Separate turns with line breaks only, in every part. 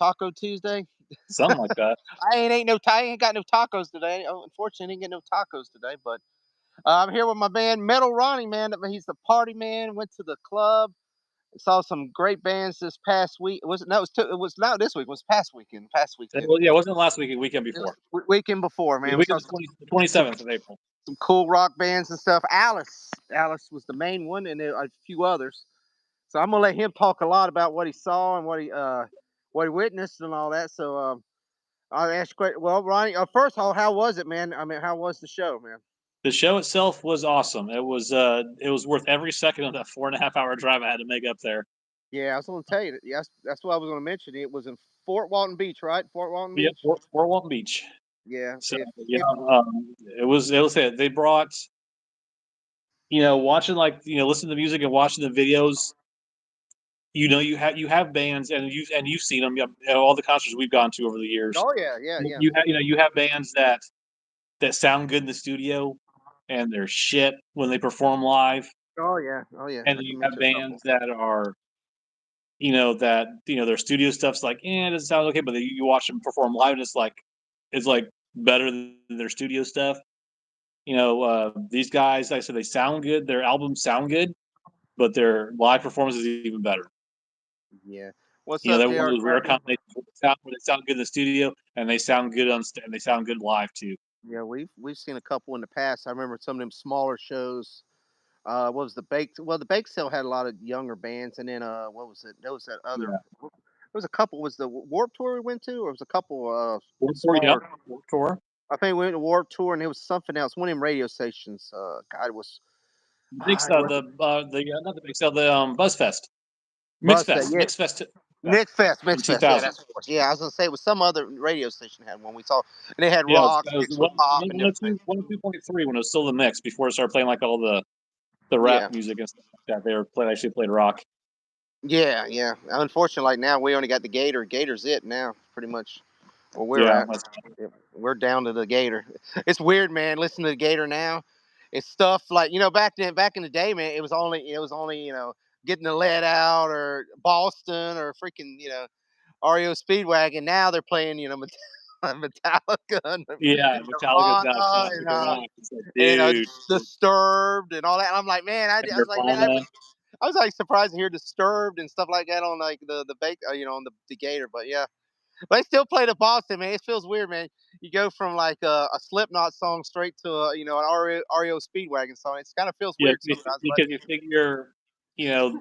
Taco Tuesday.
something like that.
I ain't got no tacos today. Oh, unfortunately, I didn't get no tacos today. But I'm here with my band, Metal Ronnie. Man, he's the party man. Went to the club. Saw some great bands this past week. Was it? No, it was not this week. It was past weekend. Past weekend.
Well, yeah, it wasn't last weekend, weekend
It was
before.
weekend before,
The
man. We saw
weekend the twenty
some
seventh of April.
some cool rock bands and stuff. Alice was the main one, and there are a few others. So I'm gonna let him talk a lot about what he saw and what he witnessed and all that. So I'll ask great. Well, Ronnie, first of all, how was it, man? I mean, how was the show, man?
The show itself was awesome. It was worth every second of that 4.5 hour drive I had to make up there.
Yeah, I was gonna tell you that. Yes, that's what I was gonna mention. It was in Fort Walton Beach, right? Fort Walton
Yep,
Beach.
Fort Walton Beach.
Yeah.
So it was they brought watching listening to music and watching the videos. You have bands and you've seen them. All the concerts we've gone to over the years.
Oh yeah, yeah, yeah.
You have bands that sound good in the studio and they're shit when they perform live,
Oh yeah, oh yeah.
and
I
then you
can
have
mention a
bands
couple.
that are their studio stuff's like, it doesn't sound okay, but then you watch them perform live and it's like better than their studio stuff. These guys, like I said, they sound good. Their albums sound good, but their live performance is even better.
Yeah. What's
You know,
up,
they're one of
J.R.
those rare
Cracker?
combinations where they sound good in the studio and they sound good and they sound good live too.
Yeah, we've seen a couple in the past. I remember some of them smaller shows. What was the bake? Well, the bake sale had a lot of younger bands, and then what was it? There was that other.
Yeah.
There was a couple. Was the Warp Tour we went to, or was a couple
Warped Tour, yep.
smaller?
Warped Tour.
I think we went to Warp Tour, and it was something else. One of them radio stations. God, it was.
The big
It
stuff,
was
the not the big stuff, the Buzzfest,
Busta. Yeah,
Mixfest,
Mix
in
Fest. Yeah,
2000.
that's what it was. Yeah, I was gonna say it was some other radio station had one we saw, and they had
Yeah,
rock
it was
mixed with pop and different things.
102.3 when it was still the mix before it started playing like all the rap
Yeah,
music and stuff like that. They were actually played rock.
yeah, yeah. Unfortunately, like now we only got the Gator. Gator's it now, pretty much where we're
Yeah,
at. Yep, we're down to the Gator. It's weird, man. Listen to the Gator now. It's stuff like back in the day, man. It was only getting the lead out or Boston or freaking REO Speedwagon. Now they're playing Metallica and
yeah. Metallica's now
Nirvana
classic rock. It's like,
and
dude,
Disturbed and all that. And I'm like, man,
and
I was like, man,
Nirvana.
I was like surprised to hear Disturbed and stuff like that on like the bake, on the Gator. But yeah, they still play the Boston, man. It feels weird, man. You go from like a Slipknot song straight to an REO Speedwagon song. It kind of feels
Yeah,
weird sometimes, but
because you figure,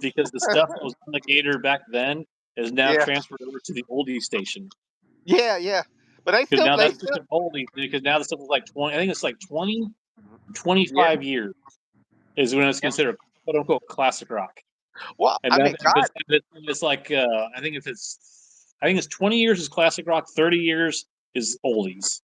because the stuff that was on the Gator back then is now
yeah,
transferred over to the oldie station.
yeah, yeah. But
Because now
they
that's
still,
just an oldie. Because now the stuff is like 20. I think it's like 20,
yeah.
25 years is when it's considered quote unquote classic rock.
Well,
And
I
then
mean, God,
it's like I think it's 20 years is classic rock, 30 years is oldies.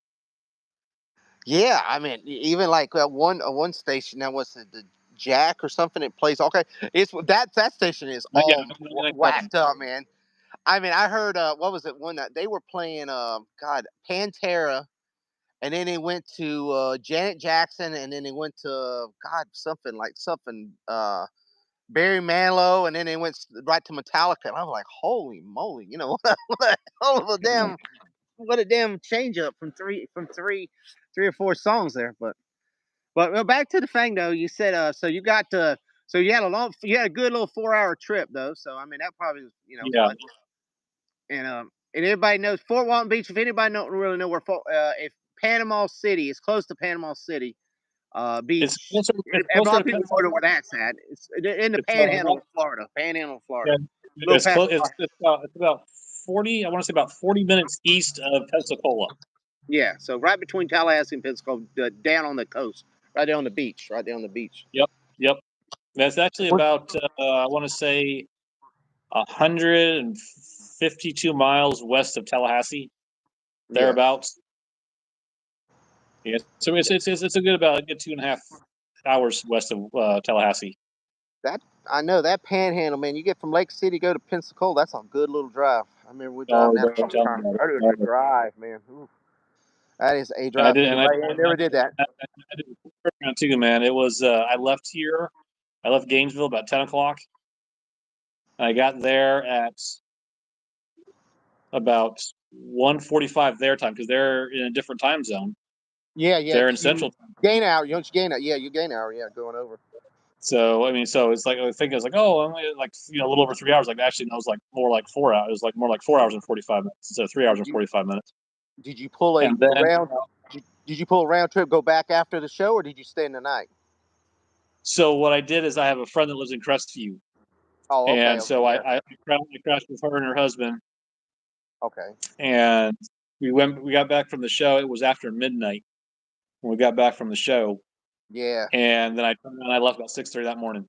yeah. I mean, even like one station that was the Jack or something. It plays okay. It's that station is
Like, yeah,
all
99.7.
whacked up, man. I mean, I heard what was it one that they were playing God Pantera, and then they went to Janet Jackson, and then they went to God something Barry Manilow, and then they went right to Metallica. And I was like, holy moly, what a hell of a damn change up from three or four songs there. But well, back to the thing though. You said so you had a good little 4 hour trip though. So I mean that probably was
Yeah.
fun. And everybody knows Fort Walton Beach. If anybody don't really know if Panama City is close to Panama City
It's
Beach,
closer, it's
and a lot
closer
of
to
people know where that's at. It's in the
it's
Panhandle of Florida. Panhandle of
yeah,
Florida, a little past.
it's about 40, I want to say about 40 minutes east of Pensacola.
Yeah, so right between Tallahassee and Pensacola, down on the coast, right there on the beach, right there on the beach.
Yep. Yep. That's actually about I want to say 152 miles west of Tallahassee,
Yeah,
thereabouts. Yeah, so it's a good 2.5 hours west of Tallahassee.
that I know that Panhandle, man. You get from Lake City go to Pensacola. That's a good little drive. I remember we driving
Oh,
that a
don't
couple
tell me
times.
about
That is a
it.
drive, man. Oof. That is a
And I
drive for
did, and I,
anybody who never did that.
I did a quick round too, man. It was I left Gainesville about 10 o'clock. I got there at about 1:45 their time because they're in a different time zone.
Yeah, yeah.
They're in
You
Central Time.
gain hour. Don't you gain out? Yeah, you gain hour. Yeah, going over.
So I mean, so it's like I think it's like, oh, only like a little over 3 hours. Like actually, no, it was like more like 4 hours. It was like more like 4 hours and 45 minutes instead of 3 hours and
You
45 minutes.
did you pull
And then
round? Did you pull a round trip? Go back after the show, or did you stay in the night?
so what I did is I have a friend that lives in Crestview,
Oh, okay,
and
okay,
so
yeah,
I crashed with her and her husband,
okay,
and we got back from the show. It was after midnight when we got back from the show,
yeah,
and then I left about 6:30 that morning.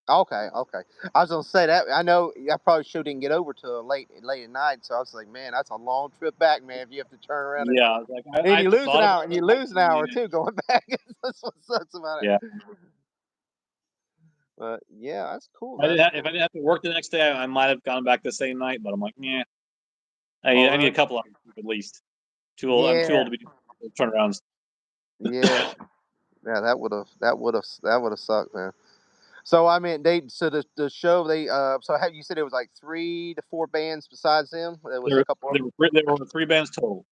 okay, okay. I was gonna say that. I know I probably sure didn't get over till late at night. So I was like, man, that's a long trip back, man. If you have to turn around
Yeah, like
and
I
you lose an
thought about
hour, and
it.
you
Like,
lose an hour
yeah,
too going back. That's what sucks about
yeah.
it. But yeah, that's cool.
I didn't
That's
have, if I
cool.
didn't have to work the next day, I might have gone back the same night. But I'm like, yeah,
Oh,
I need a
really?
couple hours at least. Too old. I'm too
Yeah,
old to be doing turnarounds.
yeah, yeah. That would have sucked, man. So I mean, the show so how you said it was like 3 to 4 bands besides them. There was a couple of
There were three bands total.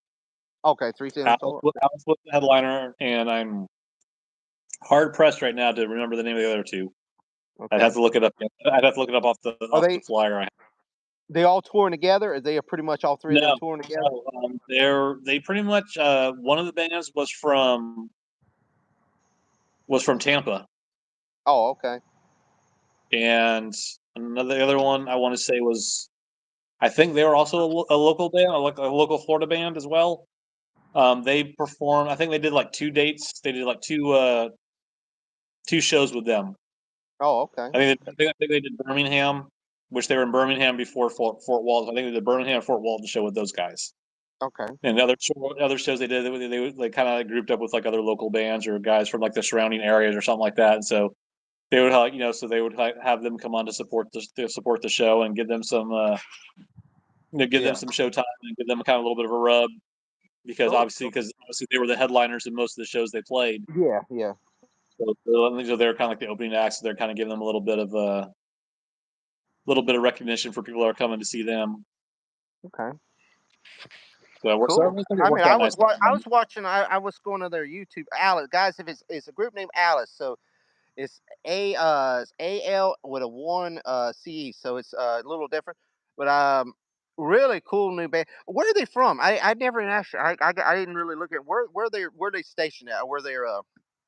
okay, 3 bands total.
Alice was the headliner, and I'm hard pressed right now to remember the name of the other two. I'd have
Okay,
to look it up. I'd have to look it up
are
off the flyer.
they all touring together? Are they pretty much all three of them
No,
touring together?
no. They pretty much one of the bands was from Tampa,
Oh, okay.
and another the other one I want to say was I think they were also a local band, like a local Florida band as well. They performed. I think they did like two dates. They did like two shows with them.
Oh, okay.
I think they did Birmingham, which they were in Birmingham before Fort Walton. I think they did Birmingham Fort Walton show with those guys.
Okay.
And the other shows they did, they kind of grouped up with like other local bands or guys from like the surrounding areas or something like that. And so they would so they would have them come on to support the show and give them some give them
Yeah.
some show time and give them kind of a little bit of a rub
Cool.
because obviously they were the headliners in most of the shows they played.
Yeah. Yeah.
So they're kind of like the opening acts. So they're kind of giving them a little bit of recognition for people that are coming to see them.
Okay.
So
Cool.
it
I mean,
worked out nice.
I was watching. I was going to their YouTube. Alice, guys. If it's a group named Alice, so it's AL with a one CE, so it's a little different. But really cool new band. Where are they from? I never actually I didn't really look at where they stationed at, or where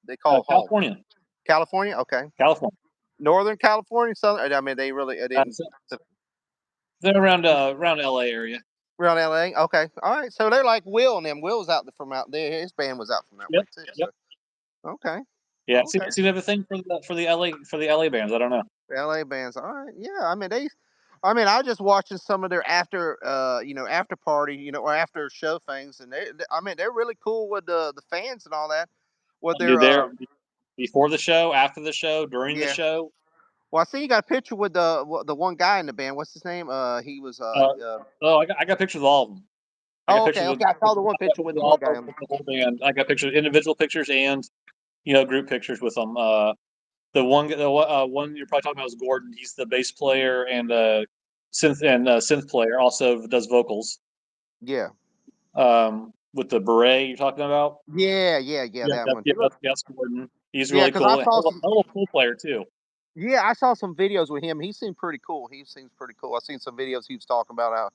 they call home.
California,
California, okay.
California.
Northern California, Southern. I mean, they really didn't.
So they're around LA area.
Around LA, okay, all right. So they're like Will and them. Will's from out there. His band was out from that way
Yep,
too.
yep.
So okay,
Yeah,
okay.
seem to have a thing for the LA bands. I don't know.
LA bands. All right. Yeah. I mean, I was just watching some of their after party, or after show things, and I mean, they're really cool with the fans and all that. What
You're
they're,
there before the show, after the show, during the
yeah.
show.
Well, I see you got a picture with the one guy in the band. What's his name? He was,
Uh, oh, I got pictures of all of them. I got
oh,
pictures
okay,
with
okay. I saw the one
I got
picture
pictures
with
of
the one
all
guy.
of the whole band. I got pictures, individual pictures, and group pictures with them. One you're probably talking about is Gordon. He's the bass player and synth player. Also does vocals.
Yeah.
With the beret you're talking about.
Yeah, yeah, yeah. That one. He looked,
That's Gordon. He's
yeah,
really
because I
cool.
saw some.
Hell of a pool player too.
Yeah, I saw some videos with him. He seemed pretty cool. He seems pretty cool. I seen some videos he was talking about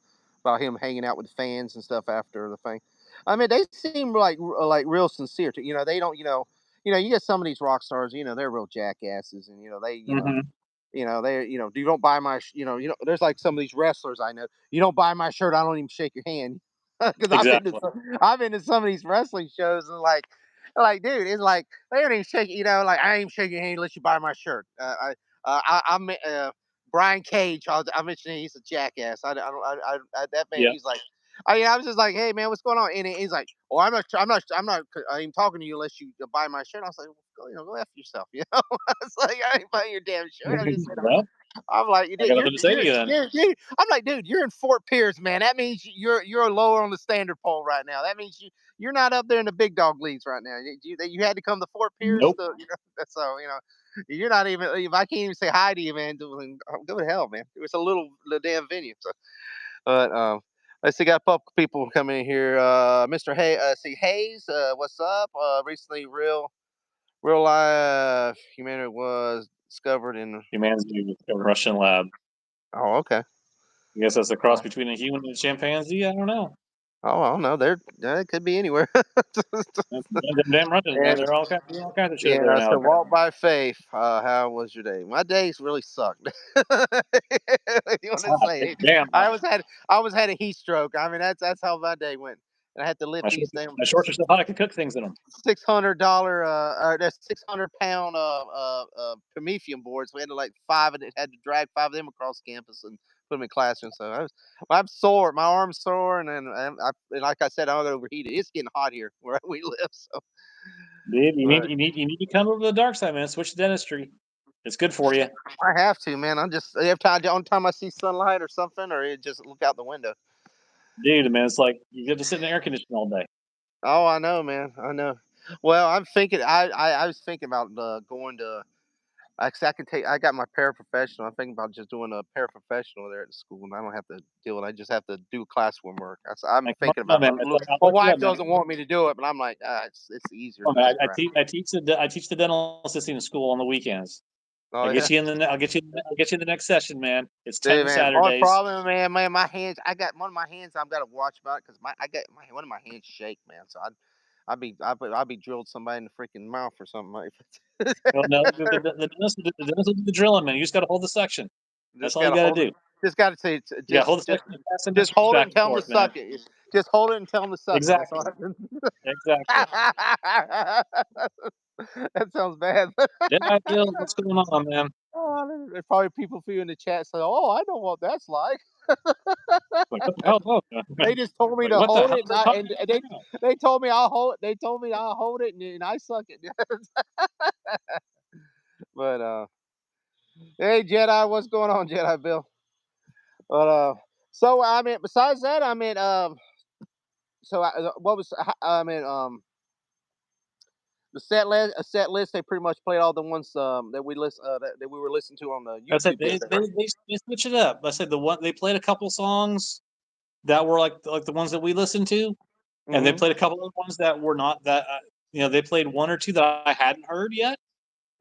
him hanging out with fans and stuff after the thing. I mean, they seem like real sincere. They don't. You get some of these rock stars. They're real jackasses, and they.
Hmm.
They. You don't buy my. There's like some of these wrestlers I know. You don't buy my shirt, I don't even shake your hand. Because
Exactly.
I've been to some of these wrestling shows and like, dude, it's like they don't even shake. Like I ain't even shake your hand unless you buy my shirt. I'm Brian Cage. I mentioned he's a jackass. I don't. That man.
Yeah.
He's like. I was just like, hey man, what's going on? And he's like, oh, I'm not even talking to you unless you buy my shirt. I was like, well, go f yourself. It's like I ain't buying your damn shirt. I'm just saying.
Well,
I'm like,
I got nothing to say to you then.
I'm like, dude, you're in Fort Pierce, man. That means you're lower on the standard pole right now. That means you're not up there in the big dog leagues right now. You had to come to Fort Pierce
Nope.
to, so you're not even. If I can't even say hi to you, man, go to hell, man. It was a little damn venue. So, but Let's see, got a couple people coming in here. Mr. Hay, see Hayes, what's up? Recently, real life humanity was discovered in.
Humanity, a Russian lab.
Oh, okay.
I guess that's a cross
Uh,
between a human and a chimpanzee. I don't know.
oh, I don't know. It could be anywhere.
Them damn Russians, man.
And
They're all kinds of shit over there
yeah,
now.
so walk by faith. How was your day? My days really sucked. You want to say?
Damn,
I always had a heat stroke. I mean, that's how my day went. And I had to lift these damn
my shorts are so hot I can cook things in them.
$600 or that's 600 pound Promethean boards. We had to like five and it had to drag five of them across campus and put them in classrooms. So I'm sore. My arm's sore, and then and like I said, I'm overheated. It's getting hot here where we live. So,
Dude,
but
you need to come over to the dark side, man. Switch to dentistry. It's good for you.
I have to, man. I'm just every time the only time I see sunlight or something, or it just look out the window.
Dude, man, it's like you get to sit in the air conditioning all day.
Oh, I know, man. I know. Well, I'm thinking. I was thinking about going to. I can take. I got my paraprofessional. I'm thinking about just doing a paraprofessional there at the school, and I don't have to deal with. I just have to do classroom work. I'm
Like, come
thinking
on,
about.
man. It's like, I'll
My
hook you
wife
up, man.
doesn't want me to do it, but I'm like, it's easier
Come
than
on,
this
man.
crap.
I teach the dental assisting school on the weekends.
Oh yeah,
I'll get you in the next session, man. It's
dude,
10
man. Only
Saturdays.
problem, man. My hands. I got one of my hands. I've got to watch about because I got one of my hands shake, man. So I'd be drilled somebody in the freaking mouth or something like.
Well, no, the dentist will do the drilling, man. You just got to hold the suction. That's
Just
all you
gotta
got to
hold it.
do.
Just gotta say,
You got to hold the section and pass the
just
messages
hold it
back
and
and
tell them to
forth, man.
suck it. Just hold it and tell them to suck it. That's all.
Exactly. Exactly.
That sounds bad.
Yeah, I feel what's going on, man.
Oh, there's probably people for you in the chat say, "Oh, I know what that's like."
Like, what the hell? Oh,
They just told me
like,
to
what the
hold
hell
it,
are they talking
and
about now?
they told me I'll hold. They told me I'll hold it, and I suck it. But hey, Jedi, what's going on, Jedi Bill? But so I mean, besides that, I mean, so what was I mean, the set list. They pretty much played all the ones that we that we were listening to on the
I said
YouTube the other day, right?
they switch it up. I said they played a couple songs that were like the ones that we listened to, and they
Mhm.
played a couple of ones that were not that. They played one or two that I hadn't heard yet.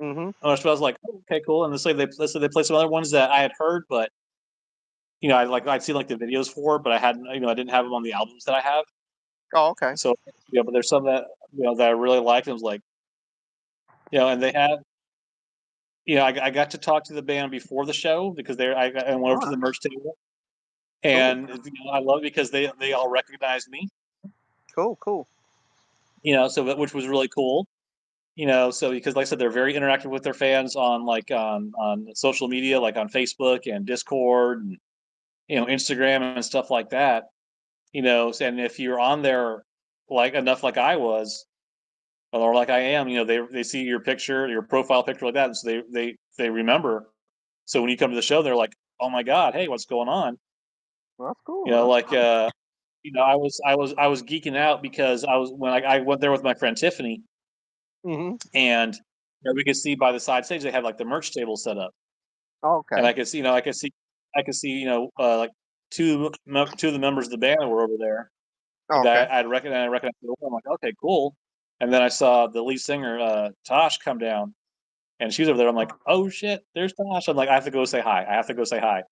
Mhm.
So I was like, oh, okay, cool. And they played some other ones that I had heard, but I'd seen like the videos for, but I hadn't I didn't have them on the albums that I have.
Oh, okay.
So yeah, but there's some that that I really liked. And was like, and they had I got to talk to the band before the show because I went over
All
to the
right.
merch table,
Cool.
and I love it because they all recognized me.
Cool. Cool.
Which was really cool. So because like I said, they're very interactive with their fans on on social media, like on Facebook and Discord and Instagram and stuff like that. And if you're on there like enough like I was or like I am, they see your picture, your profile picture like that, and so they remember. So when you come to the show, they're like, "Oh my God, hey, what's going on?"
Well, that's cool,
You know,
man.
like I was geeking out because I was when I went there with my friend Tiffany,
Mhm.
and we could see by the side stage they had like the merch table set up,
Oh,
and
okay.
I could see like two of the members of the band that were over there
Oh, okay.
that I recognized the door. I'm like, okay, cool. And then I saw the lead singer Tosh come down, and she was over there. I'm like, oh shit, there's Tosh. I'm like, I have to go say hi. I have to go say hi.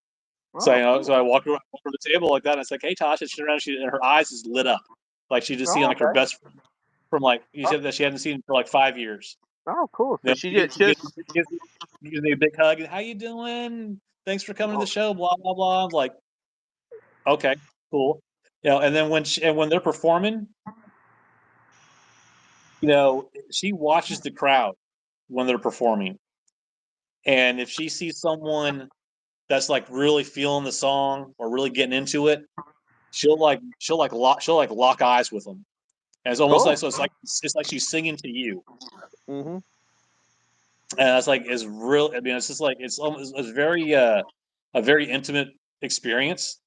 So
Oh,
so
cool.
I walked over the table like that, and it's like, hey Tosh, and she around, and her eyes is lit up, like she just seen
Oh,
like her
okay.
best friend from like you
Oh,
said that she hadn't seen for like 5 years.
oh, cool. So
Then
she did just.
she gives me a big hug. How you doing? Thanks for coming to the
Oh,
show. Blah blah blah. I'm like, okay, cool. And then when they're performing, she watches the crowd when they're performing, and if she sees someone that's like really feeling the song or really getting into it, she'll like lock eyes with them. And it's almost like
cool.
so it's like she's singing to you,
Mhm.
and it's like it's real. I mean, it's just like it's very a very intimate experience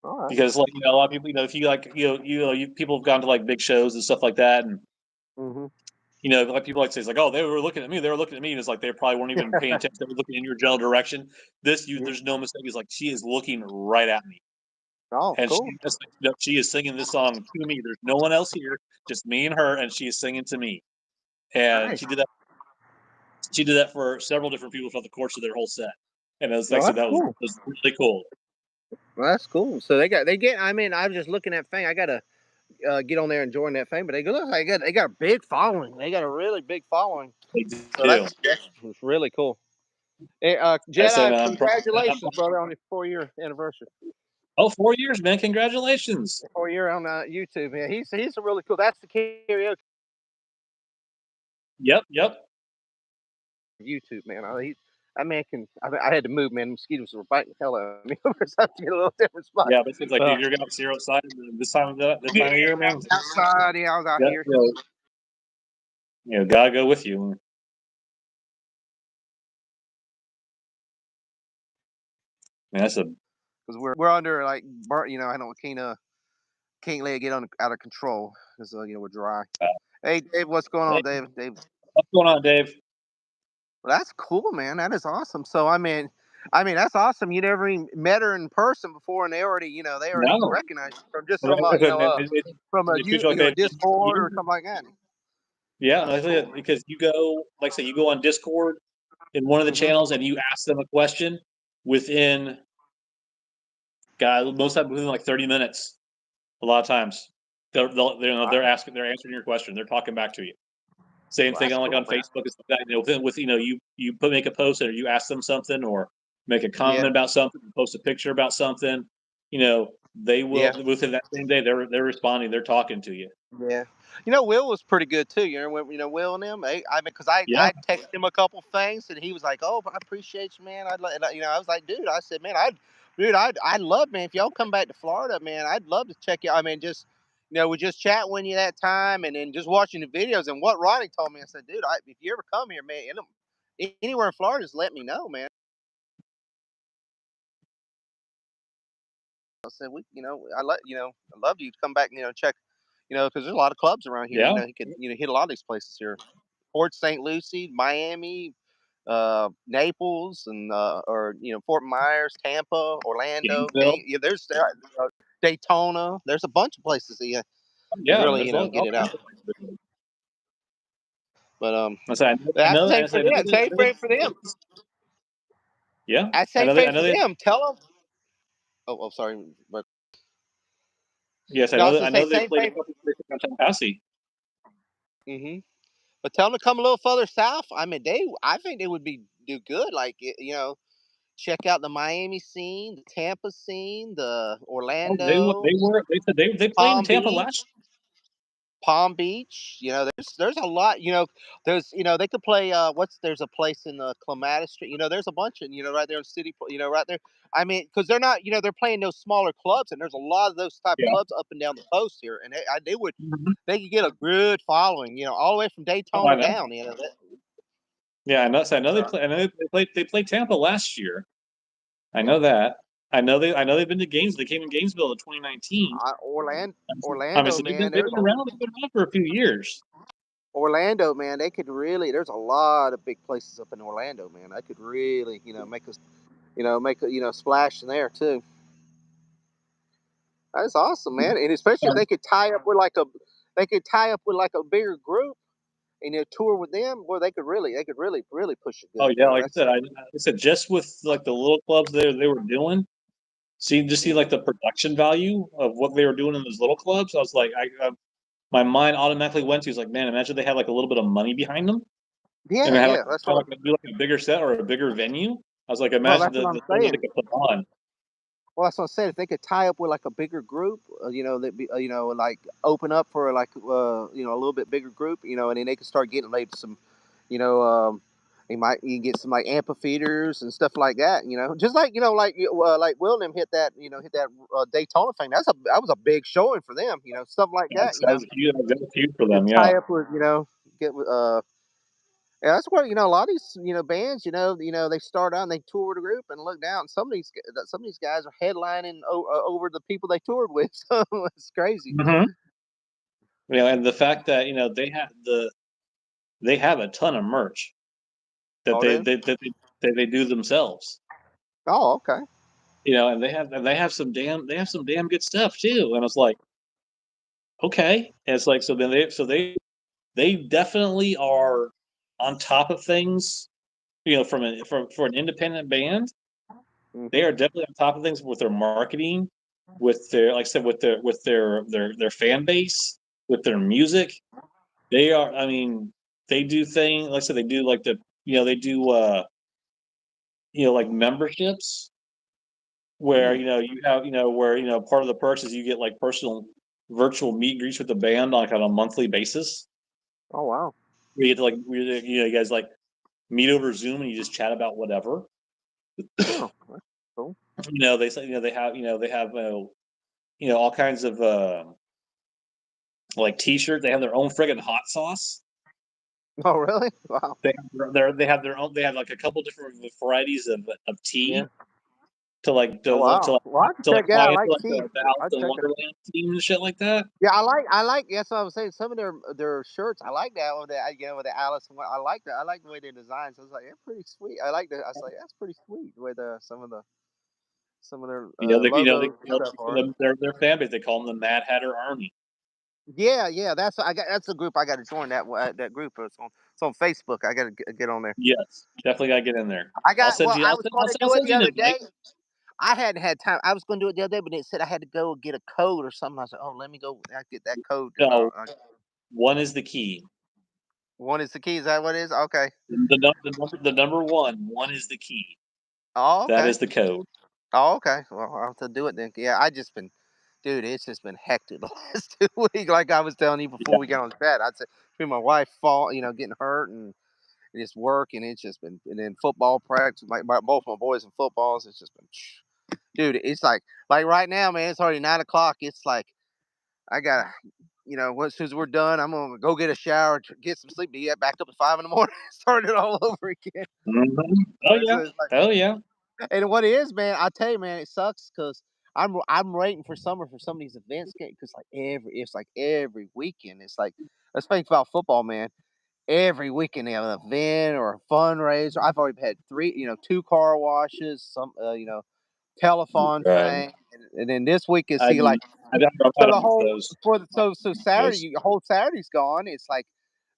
All right.
because like a lot of people if you like people have gone to like big shows and stuff like that, and
Mhm.
like people like to say it's like, oh, they were looking at me, and it's like they probably weren't even paying attention, they were looking in your general direction. There's no mistake, it's like she is looking right at me.
Oh,
and
cool.
she is singing this song to me. There's no one else here, just me and her, and she is singing to me. And
Nice.
she did that for several different people throughout the course of their whole set. And as like
Well,
I said,
that's
that
cool.
was really cool.
Well, that's cool. So they get. I mean, I was just looking at thing. I gotta get on there and join that thing. But they look like they got a big following. They got a really big following.
They
So
do.
that's really cool. Hey,
I said,
Jedi, congratulations, brother, on your 4 year anniversary.
oh, 4 years, man! Congratulations.
4 year on YouTube, man. He's a really cool. That's the karaoke
Yep, yep.
YouTube, man. That man can. I had to move, man. Mosquitoes were biting the hell out of me. So I had to get a little different spot.
Yeah, but it's like,
Uh,
dude, you're gonna see her outside this
yeah,
time of year, man.
outside. Yeah, I was out
Yeah,
here.
gotta go with you. Man, that's a
Because we're under like burnt. I don't can't let it get out of control because we're dry. Hey Dave, what's going
hey,
on, Dave? Dave,
what's going on, Dave?
well, that's cool, man. That is awesome. So I mean that's awesome. You never even met her in person before, and they already
No,
recognize you from just
and
from from a
it feels like that.
Discord or something like that.
Yeah, and
That's
I
cool.
think because you go, like I say, you go on Discord in one of the
Hmm.
channels and you ask them a question within, God, most of within like 30 minutes. A lot of times, they're answering your question. They're talking back to you. Same
Well,
thing
that's
on like
cool,
on
man.
Facebook and stuff like that. Make a post or you ask them something or make a
Yeah,
comment about something, post a picture about something. They
yeah.
will within that same day. They're responding. They're talking to you.
Yeah, Will was pretty good too. Will and them. Because
Yeah.
I texted him a couple things and he was like, "Oh, I appreciate you, man." I was like, "Dude," I said, "Man, I'd love, man, if y'all come back to Florida, man, I'd love to check you. I mean, just we just chat when you that time, and then just watching the videos and what Ronnie told me. I said, dude, if you ever come here, man, anywhere in Florida, just let me know, man." I said, I love you to come back, check, because there's a lot of clubs around here.
Yeah.
He could, hit a lot of these places here. Port St. Lucie, Miami, Naples, and or Fort Myers, Tampa, Orlando.
Gainesville.
Daytona. There's a bunch of places that you can
Yeah.
really
There's
get
all
it
kinds
out.
of places.
But
I say, I
that's
know,
the
I
same for
say, I know
them.
that,
Same for them.
yeah,
I say
I
same
know
for
that.
them. Tell them. Oh, sorry. But
Yes,
no, I was
I
gonna say
know they
same
played a
thing.
couple places in Tallahassee.
Hmm. But tell them to come a little further south. I mean, I think they would do good. Like check out the Miami scene, the Tampa scene, the
Oh,
Orlando,
they said they played in
Palm
Tampa
Beach,
last.
Palm Beach. There's a lot. There's they could play. There's a place in Clematis Street. There's a bunch of right there in City. Right there. I mean, because they're not. They're playing those smaller clubs, and there's a lot of those type of
Yeah.
clubs up and down the coast here, and
Mhm.
they could get a good following. All the way from
Oh, I
Daytona
know.
down.
Yeah, I know. So
So,
I know they played Tampa last year. I
yeah.
know that. I know they've been to Gaines. They came in Gainesville in 2019.
Orlando,
So
man.
they've been around for a few years.
Orlando, man. They could really. There's a lot of big places up in Orlando, man. I could really, make us, make a splash in there too. That's awesome, man. And especially if
Um,
they could tie up with like a bigger group and tour with them, boy, they could really, really push it
oh
good.
yeah, like I
That's
said, just with like the little clubs they were doing. See
Mhm.
like the production value of what they were doing in those little clubs. I was like, my mind automatically went to, is like, man, imagine they had like a little bit of money behind them and
Yeah,
they had
yeah. That's what.
do like a bigger set or a bigger venue. I was like,
Well,
imagine
that's what I'm
the thing that they
saying.
could put on.
Well, that's what I'm saying. If they could tie up with like a bigger group, that be, like open up for like, a little bit bigger group, and then they could start getting like some, you know, you can get some like amphitheaters and stuff like that, just like, like William hit that Daytona thing. That was a big showing for them, stuff like that,
That was huge for
to
them. Yeah.
tie up with, get with, yeah, that's where a lot of these bands they start out and they tour with a group and look down. Some of these guys are headlining over the people they toured with. So it's crazy.
Hmm. And the fact that they have a ton of merch that
Oh, dude.
they do themselves.
Oh, okay.
And they have some damn good stuff too. And it's like, okay. And it's like, so they definitely are on top of things. For an independent band, they
Hmm.
are definitely on top of things with their marketing, with their, like I said, with their fan base, with their music. They are. I mean, they do things. Like I said, they do like they do like memberships where
Mm.
part of the perks is you get like personal virtual meet and greets with the band on like on a monthly basis.
Oh wow.
We get to like you guys like meet over Zoom and you just chat about whatever.
Oh, that's cool.
They say they have all kinds of like T-shirts. They have their own friggin' hot sauce.
Oh really? Wow.
They have like a couple different varieties of
Yeah.
tea to like
Oh wow. Well, I can check that
tie
out. I
into
like
like
tea.
the Alice
I
in
check it.
Wonderland theme and shit like that.
Yeah, I like. That's what I was saying. Some of their shirts, I like that with with the Alice. I like that. I like the way they design. So I was like, they're pretty sweet. I like that. I was like, that's pretty sweet the way some of their logos and stuff are.
Their fan base. They call them the Mad Hatter Army.
Yeah, yeah. That's a group I got to join. That group. It's on Facebook. I got to get on there.
Yes, definitely gotta get in there.
I
I'll
got.
send
Well,
you.
I
I'll
was
send,
going
I'll,
to
I'll
do it
send
the
you an
other
invite.
day. I hadn't had time. I was going to do it the other day, but it said I had to go get a code or something. I said, "Oh, let me go. I get that code because
No, one is the key.
one is the key. Is that what it is? Okay.
The number one. One is the key.
Oh,
That
okay.
is the code.
Oh, okay. Well, I'll have to do it then. Yeah, I just been, dude. It's just been hectic the last 2 weeks. Like I was telling you before
Yeah.
we got on set, I'd say between my wife getting hurt and just work, and it's just been, and then football practice. Both my boys in footballs. It's just been, dude. It's like right now, man. It's already 9 o'clock. It's like I gotta, as soon as we're done, I'm gonna go get a shower, get some sleep, be back up at 5 in the morning, start it all over again.
Mhm. Oh
That's
yeah.
what it's like.
Hell yeah.
And what it is, man, I tell you, man, it sucks because I'm waiting for summer for some of these events because it's like every weekend. It's like let's think about football, man. Every weekend they have an event or a fundraiser. I've already had three, two car washes, some telethon
Right.
thing, and then this week is
I
see like
do. I
so
don't
the
miss
whole
those.
for the so Saturday,
Those.
your whole Saturday's gone. It's like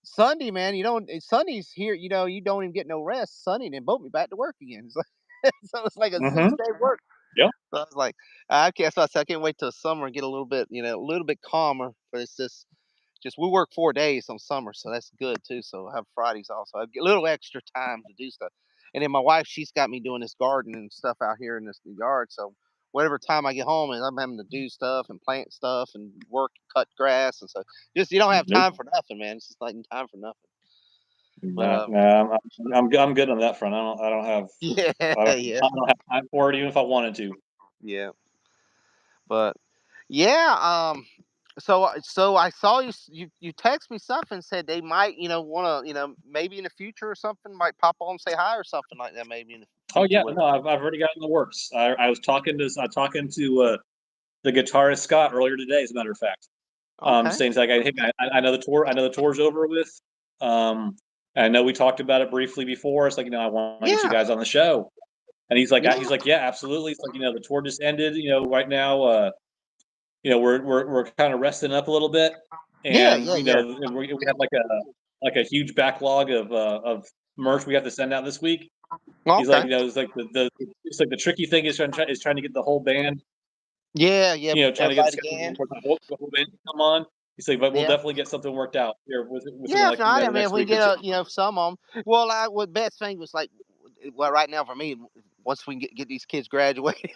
Sunday, man. Sunday's here. You don't even get no rest. Sunday, then boom, you back to work again. So it's like a
Mhm.
6 day work.
Yep.
So I was like, I can't. So I said, I can't wait till summer and get a little bit, a little bit calmer. But it's just we work 4 days on summer, so that's good too. So I have Fridays also. I get a little extra time to do stuff. And then my wife, she's got me doing this garden and stuff out here in this yard. So whatever time I get home, and I'm having to do stuff and plant stuff and work, cut grass, and so just you don't have
Nope.
time for nothing, man. It's just like time for nothing. But
Nah, nah, I'm good on that front.
yeah, yeah,
I don't have time for it even if I wanted to.
yeah. But yeah, so I saw you text me something, said they might want to maybe in the future or something might pop on and say hi or something like that maybe in the
Oh
future
yeah,
with
no, I've already got it in the works. I was talking to the guitarist Scott earlier today, as a matter of fact.
okay,
Saying like, hey, I know the tour's over with. Um, I know we talked about it briefly before. It's like, I want to get you
yeah,
guys on the show. And he's
yeah,
like, yeah, absolutely. It's like, the tour just ended. Right now, we're kind of resting up a little bit,
yeah,
and
yeah, yeah,
we have like a huge backlog of merch we have to send out this week. He's like,
okay,
it's like the tricky thing is trying to get the whole band,
yeah, yeah,
trying to get the
everybody
schedule
again,
for the whole band to come on. He's like, but we'll
yeah.
definitely get something worked out here within
Yeah, if
like
not, I
the
mean, if
next
we
week or
get
two.
some of them. Well, what best thing was like, well, right now for me, once we get these kids graduated,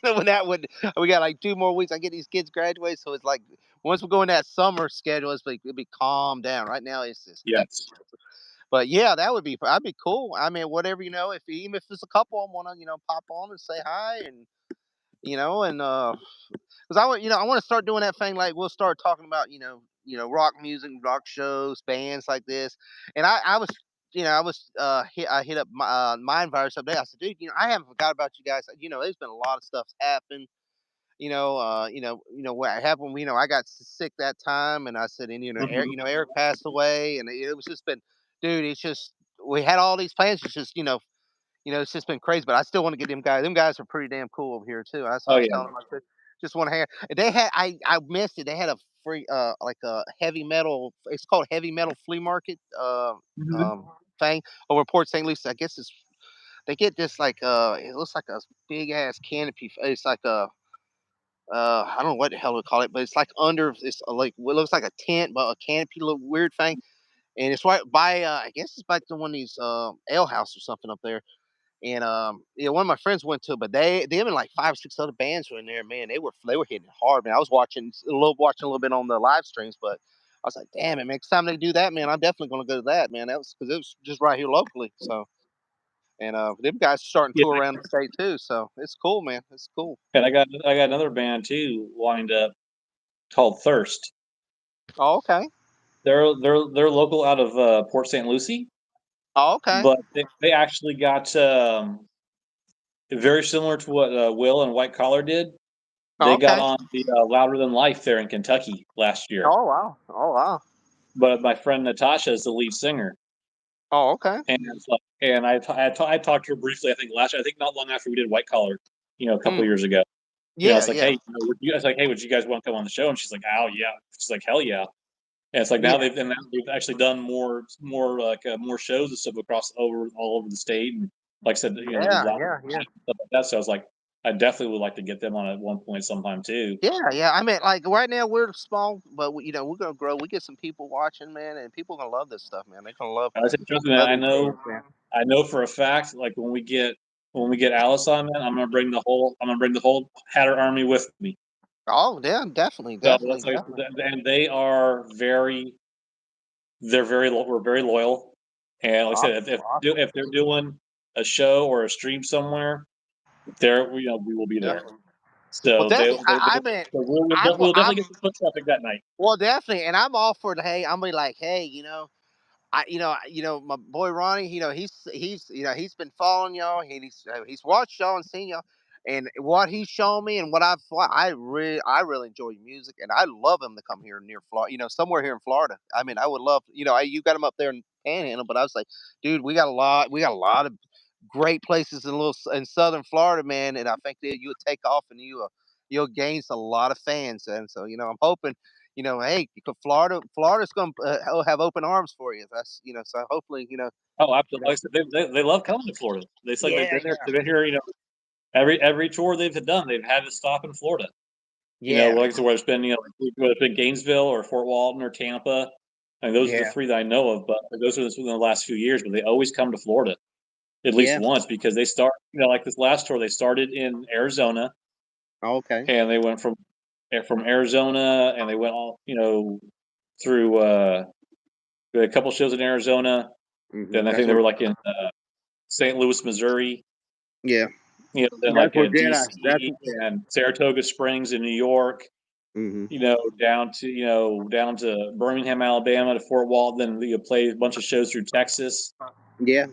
when that would, we got like 2 more weeks. I get these kids graduated, so it's like once we go in that summer schedule, it'll be calm down. Right now, it's just hectic.
Yes.
But yeah, that'd be cool. I mean, whatever if even if it's a couple of them want to pop on and say hi and and because I want to start doing that thing. Like we'll start talking about rock music, rock shows, bands like this. And I was I hit up Mind Virus up there. I said, dude, I haven't forgot about you guys. There's been a lot of stuff's happened. What happened. I got sick that time, and I said, and
Hmm.
Eric passed away, and it was just been, dude. It's just we had all these plans. It's just It's just been crazy, but I still want to get them guys. Them guys are pretty damn cool over here too. So
Oh
I was
yeah.
telling them I said, just want to hang. They had I missed it. They had a free like a heavy metal. It's called heavy metal flea market
Mhm.
um thing over Port St. Lucie. I guess it's they get this like it looks like a big ass canopy. It's like a I don't know what the hell to call it, but it's like under it's like what looks like a tent, but a canopy little weird thing. And it's right by I guess it's by the one of these ale house or something up there. And yeah, one of my friends went to, but they have like 5 or 6 other bands were in there. Man, they were hitting it hard. Man, I was watching a little bit on the live streams, but I was like, damn it, man. Next time they do that, man, I'm definitely gonna go to that, man. That was because it was just right here locally. So and them guys are starting to
Yeah,
tour around the state too. So it's cool, man. It's cool.
and I got another band too lined up called Thirst.
Oh, okay.
They're local out of Port St. Lucie,
Oh, okay.
but they actually got very similar to what Will and White Collar did.
Oh,
They got
okay.
on the Louder Than Life there in Kentucky last year.
Oh, wow. Oh, wow.
But my friend Natasha is the lead singer,
Oh, okay.
and it's like, and I talked to her briefly. I think last year, I think not long after we did White Collar, a couple
Mm.
years ago.
Yeah,
It's like,
yeah,
hey, I was like, hey, would you guys want to come on the show? And she's like, oh yeah. She's like, hell yeah. And it's like
yeah,
now they've actually done more like more shows and stuff across over all over the state. And like I said,
yeah,
loud
yeah, yeah.
stuff like that. So I was like, I definitely would like to get them on at one point sometime too.
Yeah, yeah. I mean, like right now we're small, but we're gonna grow. We get some people watching, man, and people gonna love this stuff, man. They're gonna love
And I said, trust me, man,
other bands, man.
I know for a fact, like when we get Alice on, man, I'm gonna bring the whole Hatter Army with me.
Oh, yeah, definitely,
So
definitely,
that's like,
definitely.
and they are we're very loyal. And like I said,
Awesome, awesome.
if they're doing a show or a stream somewhere, there we will be there.
Definitely. Well,
So
definitely. I mean,
so we'll definitely
I'm
get some foot traffic that night.
well, definitely, and I'm all for the. Hey, I'm be like, hey, my boy Ronnie, he's been following y'all. He's watched y'all and seen y'all, and what he's shown me and I really enjoy your music, and I love him to come here near Florida. Somewhere here in Florida. I mean, I would love. You got him up there in Panhandle, but I was like, dude, we got a lot of great places in Southern Florida, man, and I think that you would take off and you'll gain a lot of fans, and so I'm hoping hey, because Florida's gonna have open arms for you. So hopefully,
Oh, absolutely.
you know,
Like I said, they love coming to Florida. It's like they've
yeah,
been there.
yeah,
They've been here. Every tour they've done, they've had to stop in Florida.
yeah,
Like I said, where it's been whether it's been Gainesville or Fort Walton or Tampa. I mean, those are the
yeah,
three that I know of. But those are within the last few years. But they always come to Florida at least
yeah.
once because they start. Like this last tour, they started in Arizona
Okay.
and they went from Arizona and they went all through a couple shows in Arizona. Then I
That's
think they
where.
were like in St. Louis, Missouri.
Yeah,
Then
that's
like
where Jedi. That's.
DC and Saratoga Springs in New York.
Hmm.
Down to Birmingham, Alabama, to Fort Walton. Then you play a bunch of shows through Texas.
Yeah,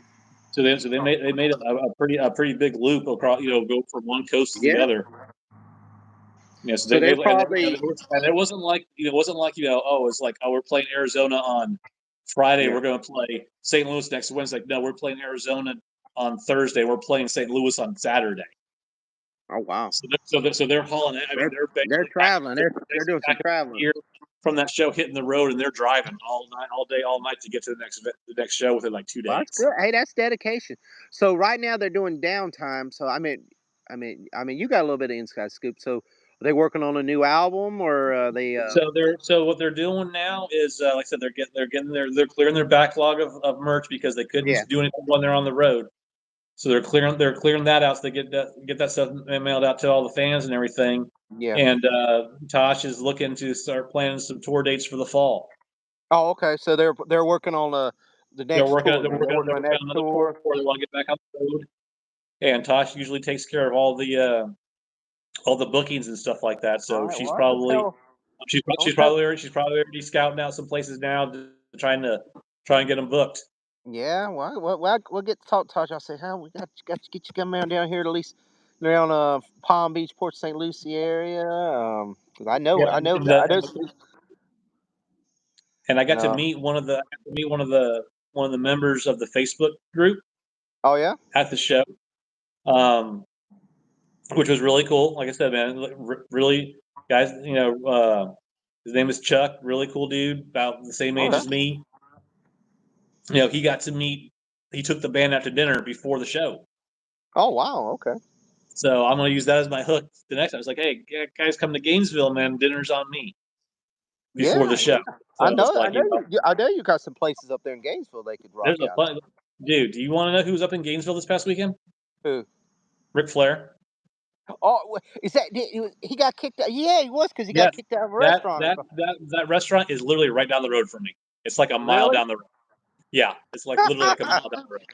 So they made a pretty big loop across. Go from one coast to the
yeah.
other. So
So they're
and
probably.
it wasn't like it's like, oh, we're playing Arizona on Friday,
Yeah.
we're going to play St. Louis next Wednesday. No, we're playing Arizona on Thursday, we're playing St. Louis on Saturday.
Oh, wow.
So they're hauling it. I mean,
They're
they're
they're
basically
traveling. They're doing some
packing
traveling.
gear from that show, hitting the road, and they're driving all night, all day, all night to get to the next show within like two
Well, that's
days.
good. Hey, that's dedication. So right now they're doing downtime. So you got a little bit of inside scoop. So are they working on a new album or they?
So what they're doing now is, like I said, they're clearing their backlog of merch because they couldn't
Yeah,
do anything when they're on the road. So they're clearing that out so they get that stuff mailed out to all the fans and everything.
yeah.
And Tosh is looking to start planning some tour dates for the fall.
Oh, okay. So they're working on the
They're
next
working
tour. Then they're
they're
working on
working
that
on another tour
tour.
before they want to get back on the road. And Tosh usually takes care of all the bookings and stuff like that.
All
So
right. Well, don't tell.
she's probably already scouting out some places now, try and get them booked.
Yeah. We'll get to talk to Taj. I'll say, huh? We got to get you come down here at least around Palm Beach, Port St. Lucie area. 'Cause
Yeah,
I know.
and I got to
Uh,
meet one of the members of the Facebook group.
Oh yeah.
at the show, um, which was really cool. Like I said, man, really, guys, his name is Chuck. Really cool dude, about the same age
Okay.
as me. He got to meet. He took the band out to dinner before the show,
Oh wow. Okay.
so I'm gonna use that as my hook. The next time, I was like, "Hey, guys, come to Gainesville, man. Dinner's on me before
Yeah.
the show." So
I
it's
know. I
like,
know. I know you got some places up there in Gainesville they could rock
there's a
out
fun dude. Do you want to know who was up in Gainesville this past weekend?
at.
Ric Flair.
Oh, is that he got kicked out? Yeah, he was because he got
Yes,
kicked out of a
that
restaurant or
that
something.
that restaurant is literally right down the road from me. It's like a mile
Really?
down the road. Yeah, it's like literally like a mile down the road.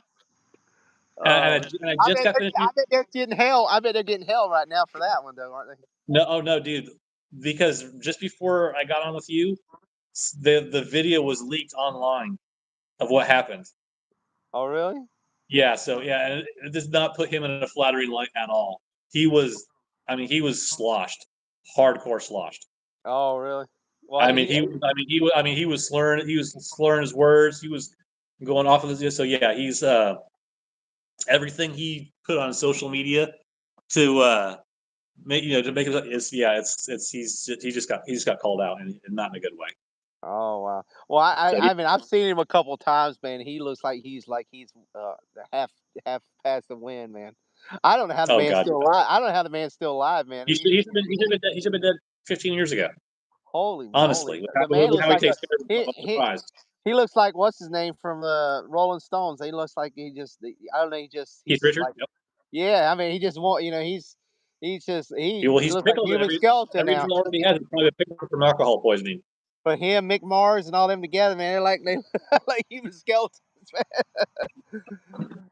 Oh,
And I just got finished.
I bet they're getting hell. I bet they're getting hell right now for that one, though, aren't they?
No, oh no, dude. Because just before I got on with you, the video was leaked online of what happened.
Oh, really?
Yeah, so yeah, and it does not put him in a flattering light at all. He was, I mean, he was sloshed, hardcore sloshed.
Oh, really? Well,
He was slurring his words. He was going off of this. So yeah, he's everything he put on social media to make it is yeah, it's he just got called out and not in a good way.
oh wow. Well,
So yeah.
I mean, I've seen him a couple times, man. He looks like he's half past the win, man. I don't know how the
Oh
man's
god,
still
yeah.
alive. I don't know how the man's still alive, man.
He should have been dead 15 years ago.
Holy moly,
Honestly,
the man
with
looks
how he
like
takes care of himself,
he
I'm
he
surprised.
he looks like what's his name from Rolling Stones. He looks like I don't know.
Keith
He's
Richards.
like
Yep.
yeah. I mean, he just want he's just he
He's
looks like a
pickled
human skeleton
every
now.
drill already has is probably a pickle from alcohol poisoning.
But him, Mick Mars, and all them together, man, they like human skeletons, man.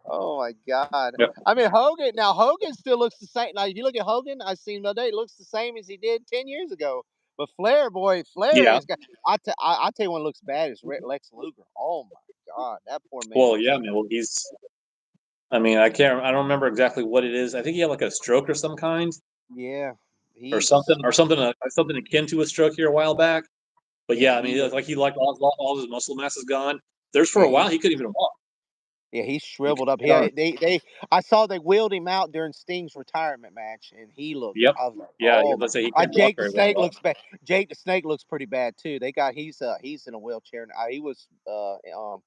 Oh my god.
Yep.
I mean Hogan. Now Hogan still looks the same. Now if you look at Hogan, I seen him the other day. He looks the same as he did 10 years ago. But Flair, boy, Flair
Yeah.
is got. I tell you one looks bad is Lex Luger. Oh my god, that poor man
Well,
looks.
yeah, man. Well, he's. I mean, I don't remember exactly what it is. I think he had like a stroke or some kind,
Yeah,
or
he's
something akin to a stroke here a while back. But
yeah
yeah, I
he
mean,
look
like he like all his muscle mass is gone. There's for
yeah
a while he couldn't even walk.
he's
He
shriveled
couldn't
up.
get
Yeah,
on.
they I saw they wheeled him out during Sting's retirement match, and he looked.
Yep.
I was like,
Yeah.
oh my.
Let's say he can't walk
Jake the
very well.
Snake looks bad. Jake the Snake looks pretty bad too. He's in a wheelchair. He was on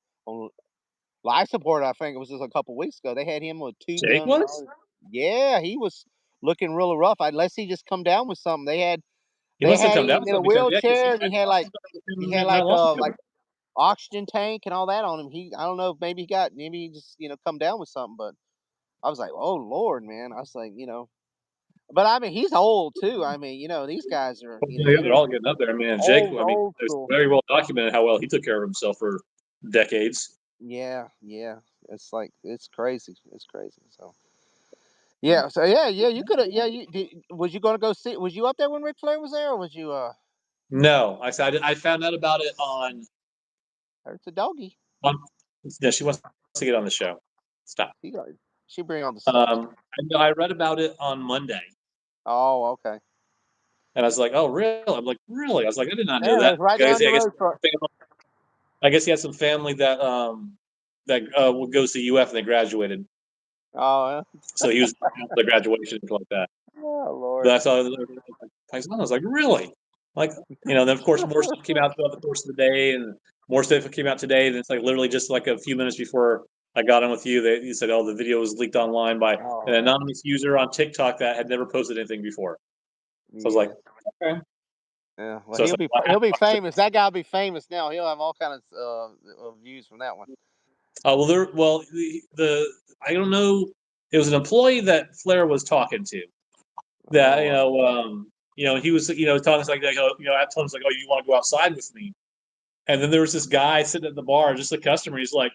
life support. I think it was just a couple weeks ago. They had him with a tube
Jake
done.
was.
Yeah, he was looking really rough. Unless he just come down with something.
He
They
must have
had
come down
him
with
in a
something because yeah, because
wheelchair, and
I talked about it with
he
him
had
not long ago.
like oxygen tank and all that on him. I don't know if maybe he just come down with something, but I was like, oh Lord, man. I was like, but I mean, he's old too. I mean, these guys are,
Yeah, they're all getting up there. I mean, and Jake. I mean,
old
it's
school.
very well documented how well he took care of himself for decades.
Yeah, yeah. It's like it's crazy. It's crazy. So yeah, so yeah. You could have. Yeah, was you gonna go see? Was you up there when Ric Flair was there, or was you?
No, I said I found out about it
Hurts a doggy.
on. Yeah, she wants to get on the show. Stop.
She got. She bring on the subs.
I read about it on Monday,
Oh, okay.
and I was like, "Oh, really?" I'm like, "Really?" I was like, "I did not know
Yeah,
that."
it's right
Guys,
down
yeah,
the road for.
I guess he had some family that goes to UF and they graduated,
Oh, yeah.
so he was at the graduation and like that.
Oh
But
Lord.
I saw Tyson. I was like, "Really?" Like, then of course more stuff came out throughout the course of the day, and more stuff came out today. And it's like literally just like a few minutes before I got on with you, you said, "Oh, the video was leaked online by an
Oh
anonymous user on TikTok that had never posted anything before." So I was like,
yeah.
"Okay."
Yeah. Well,
So it's like,
he'll be famous. That guy'll be famous now. He'll have all kinds of views from that one.
the I don't know. It was an employee that Flair was talking to that
Oh,
he was telling us I told him like, "Oh, you want to go outside with me?" And then there was this guy sitting at the bar, just a customer. He's like,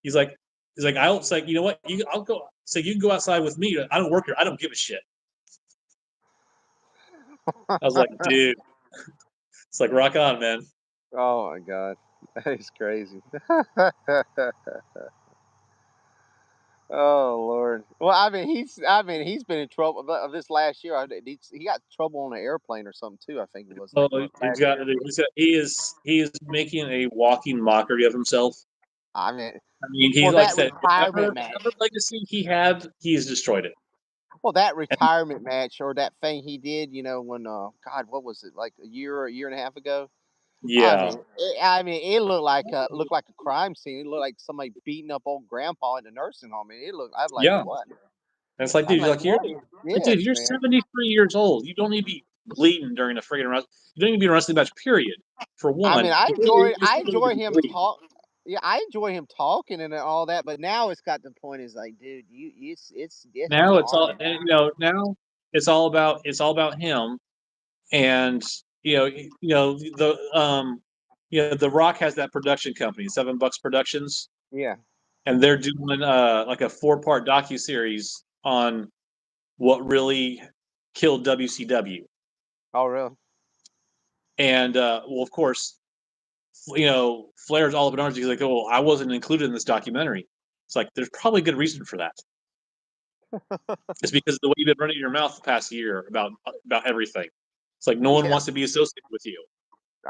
I'll. It's like, you know what? I'll go. So you can go outside with me. I don't work here. I don't give a shit. I was like, dude, it's like rock on, man.
oh my God, that is crazy. Oh Lord. Well, I mean he's been in trouble this last year. He got trouble on an airplane or something too. I think it was
Oh,
last year.
he is making a walking mockery of himself.
I mean,
I mean, he's
Well,
like I
that
said,
retirement
whatever
match.
legacy he had, he's destroyed it.
Well, that
And
retirement match or that thing he did, when God, what was it, like a year and a half ago?
yeah,
I mean, it looked like a crime scene. It looked like somebody beating up old grandpa in the nursing home. And it looked. I'm like,
yeah.
what?
And it's like,
I'm
dude,
like,
like
what is
dude,
this,
you're
man?
73 years old. You don't need to be bleeding during a friggin' wrestling. You don't need to be in a wrestling match. Period. For
I
one,
mean,
you just
I
don't need to
enjoy
be
him
bleeding.
talk. Yeah, I enjoy him talking and all that. But now it's got the point. Is like, dude, it's
Now it's all
jarring.
now it's all about him, and the Rock has that production company, $7 Productions,
Yeah.
and they're doing like a 4-part docu series on what really killed WCW.
Oh, really?
And well, of course, Flair's all up in arms. He's like, "Oh, I wasn't included in this documentary." It's like there's probably a good reason for that. It's because of the way you've been running your mouth the past year about everything. It's like no one
Yeah.
wants to be associated with you.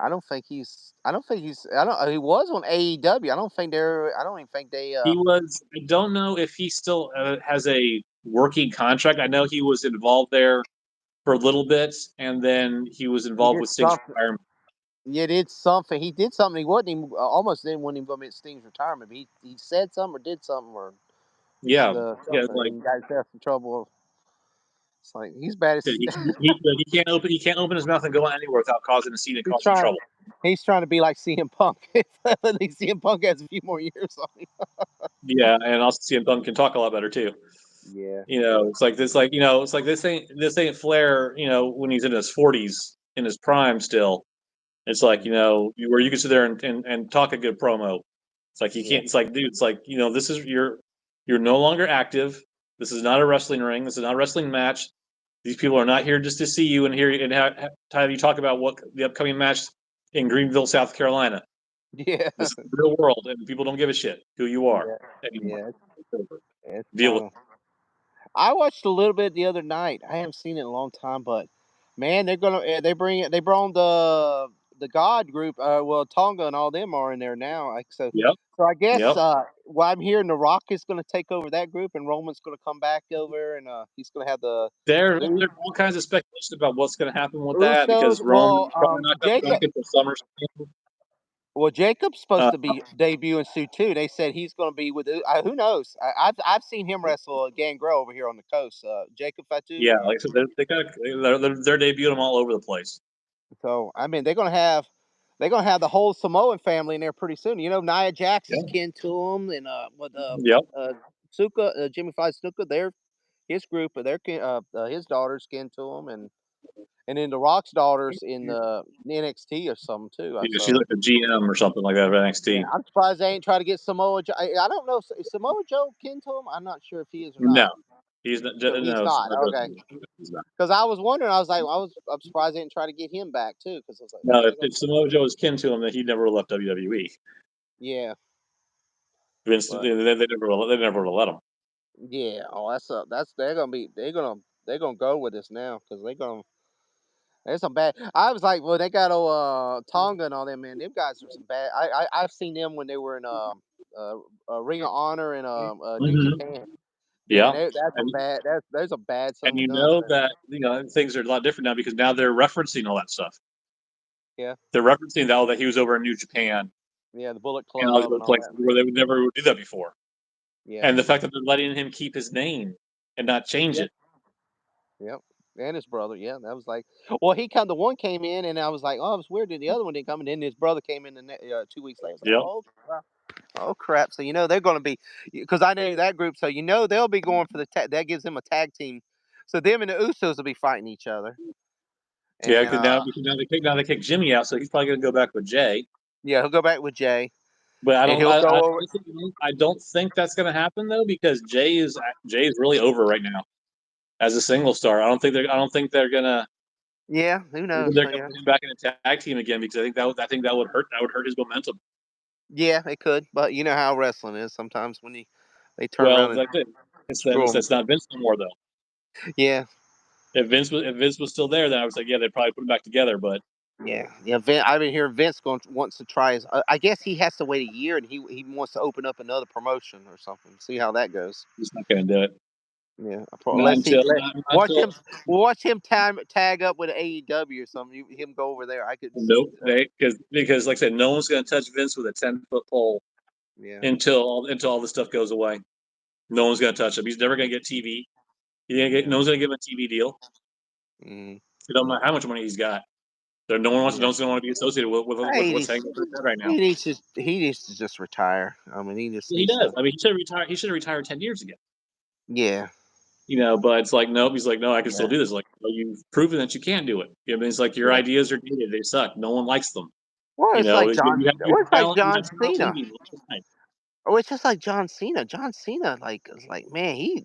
I don't think he's. I don't think he's. I don't. He was on AEW. I don't think they're. I don't even think they.
He was. I don't know if he still has a working contract. I know he was involved there for a little bit, and then he was
He
involved
did
with Sting's
something.
retirement.
Yeah, did something. He did something. He wasn't even almost didn't want him to go miss Sting's retirement. But he said something or did something or
Yeah, yeah.
something
Like
and got himself in trouble. It's like he's bad as
he can't open his mouth and go on anywhere without causing a scene and
he's
causing
trying.
trouble.
He's trying to be like CM Punk. At least CM Punk has a few more years on him.
Yeah, and also CM Punk can talk a lot better too.
Yeah.
It's like this, it's like this ain't Flair. When he's in his 40s, in his prime still. It's like where you can sit there and talk a good promo. It's like he
Yeah.
can't. It's like, dude. It's like this is you're no longer active. This is not a wrestling ring. This is not a wrestling match. These people are not here just to see you and hear and have you talk about what the upcoming match in Greenville, South Carolina.
Yeah.
This is the real world, and people don't give a shit who you are
Yeah.
anymore.
Yeah.
It's over.
It's
Deal
kind
with
of. I watched a little bit the other night. I haven't seen it in a long time, but man, they brought the God group. Well, Tonga and all them are in there now. Like so,
it. Yep.
so I guess
Yep.
well, I'm hearing the Rock is going to take over that group, and Roman's going to come back over, and he's going to have the
There's all kinds of speculation about what's going to happen with that
Usos.
because
Well,
Roman's probably not coming back until SummerSlam.
Jacob's supposed
Uh,
to be debuting soon too. They said he's going to be with. Who knows? I've seen him wrestle Gangrel over here on the coast. Jacob Fatu.
yeah, like I said, they're debuting them all over the place.
So I mean, they're gonna have the whole Samoan family in there pretty soon. Nia Jax is
Yeah.
kin to them, and with
Yep.
Suka, Jimmy Fly Snuka, they're his group, of their his daughters kin to him, and then the Rock's daughters in the NXT or something too.
Yeah, she's
So
like the GM or something like that of
yeah,
NXT.
I'm surprised they ain't try to get Samoa Joe. I don't know, is Samoa Joe kin to him? I'm not sure if he is or
No,
not.
he's not.
So he's
No, it's
not
not
okay.
He's not.
Because I was wondering, I was like, I'm surprised they didn't try to get him back too. Because I was like,
No,
man,
if, if Samoa Joe is kin to him, then he never left WWE.
yeah,
Vince,
but
they never let him.
yeah, oh, that's they're gonna go with this now because there's some bad. I was like, well, they got Tonga and all them, man. Them guys are some bad. I've seen them when they were in Ring of Honor and New
Hmm.
Japan. Man,
Yeah,
that's a
and
bad. There's a bad son
and
of a
you
gun.
know that things are a lot different now because now they're referencing all that stuff.
Yeah,
They're referencing all that he was over in New Japan
yeah, the Bullet
and all these
Club
other
and all
places
that.
where they would never do that before.
Yeah,
And the fact that they're letting him keep his name and not change
yeah,
it.
yep. And his brother, yeah, that was like, well, the one came in, and I was like, oh, it was weird that the other one didn't come, and then his brother came in 2 weeks later. I was like,
Yep.
oh, oh crap! So they're going to be because I know that group. So they'll be going for the that gives them a tag team. So them and the Usos will be fighting each other.
Yeah,
And
because now they kick Jimmy out, so he's probably going to go back with Jay.
yeah, he'll go back with Jay,
But I
and
don't.
he'll
I
go over.
honestly I don't think that's going to happen though because Jay is really over right now as a single star. I don't think they're gonna
Yeah, who
maybe
knows?
they're
So,
gonna
yeah,
put him back in a tag team again because I think that would hurt his momentum.
yeah, it could. But you know how wrestling is. Sometimes when they turn
Well,
around and
that's it. It's that
screw
it's,
them.
it's not Vince no more though.
Yeah,
If Vince was still there, then I was like, yeah, they'd probably put him back together. But
Yeah, yeah. I've been hearing Vince going wants to try his. I guess he has to wait a year, and he wants to open up another promotion or something. See how that goes.
He's not going to do it.
Yeah,
Not
unless he
until not, not
watch
until
him watch him tag up with AEW or something. Him go over there. I could see.
nope. They because like I said, no one's going to touch Vince with a 10-foot pole
Yeah,
until all this stuff goes away. No one's going to touch him. He's never going to get TV. No
yeah.
one's going to give him a TV deal.
Mm.
It don't matter how much money he's got. There, no one wants. No
Yeah.
one's going to want to be associated with
He
what's
needs
hanging over his head right now.
he needs to just retire. I mean, he just
Yeah, he
needs
does.
to.
I mean, he should have retired. He should have retired 10 years ago.
Yeah,
But it's like nope. He's like, no, I can still
yeah,
do this. Like, well, you've proven that you can't do it. It's like your
yeah.
ideas are dated. They suck. No one likes them.
Well, it's like John.
You
Well,
have
it's like
talent. You
John
have talent.
Cena.
You left behind.
Oh, it's just like John Cena. John Cena, like, is like, man, he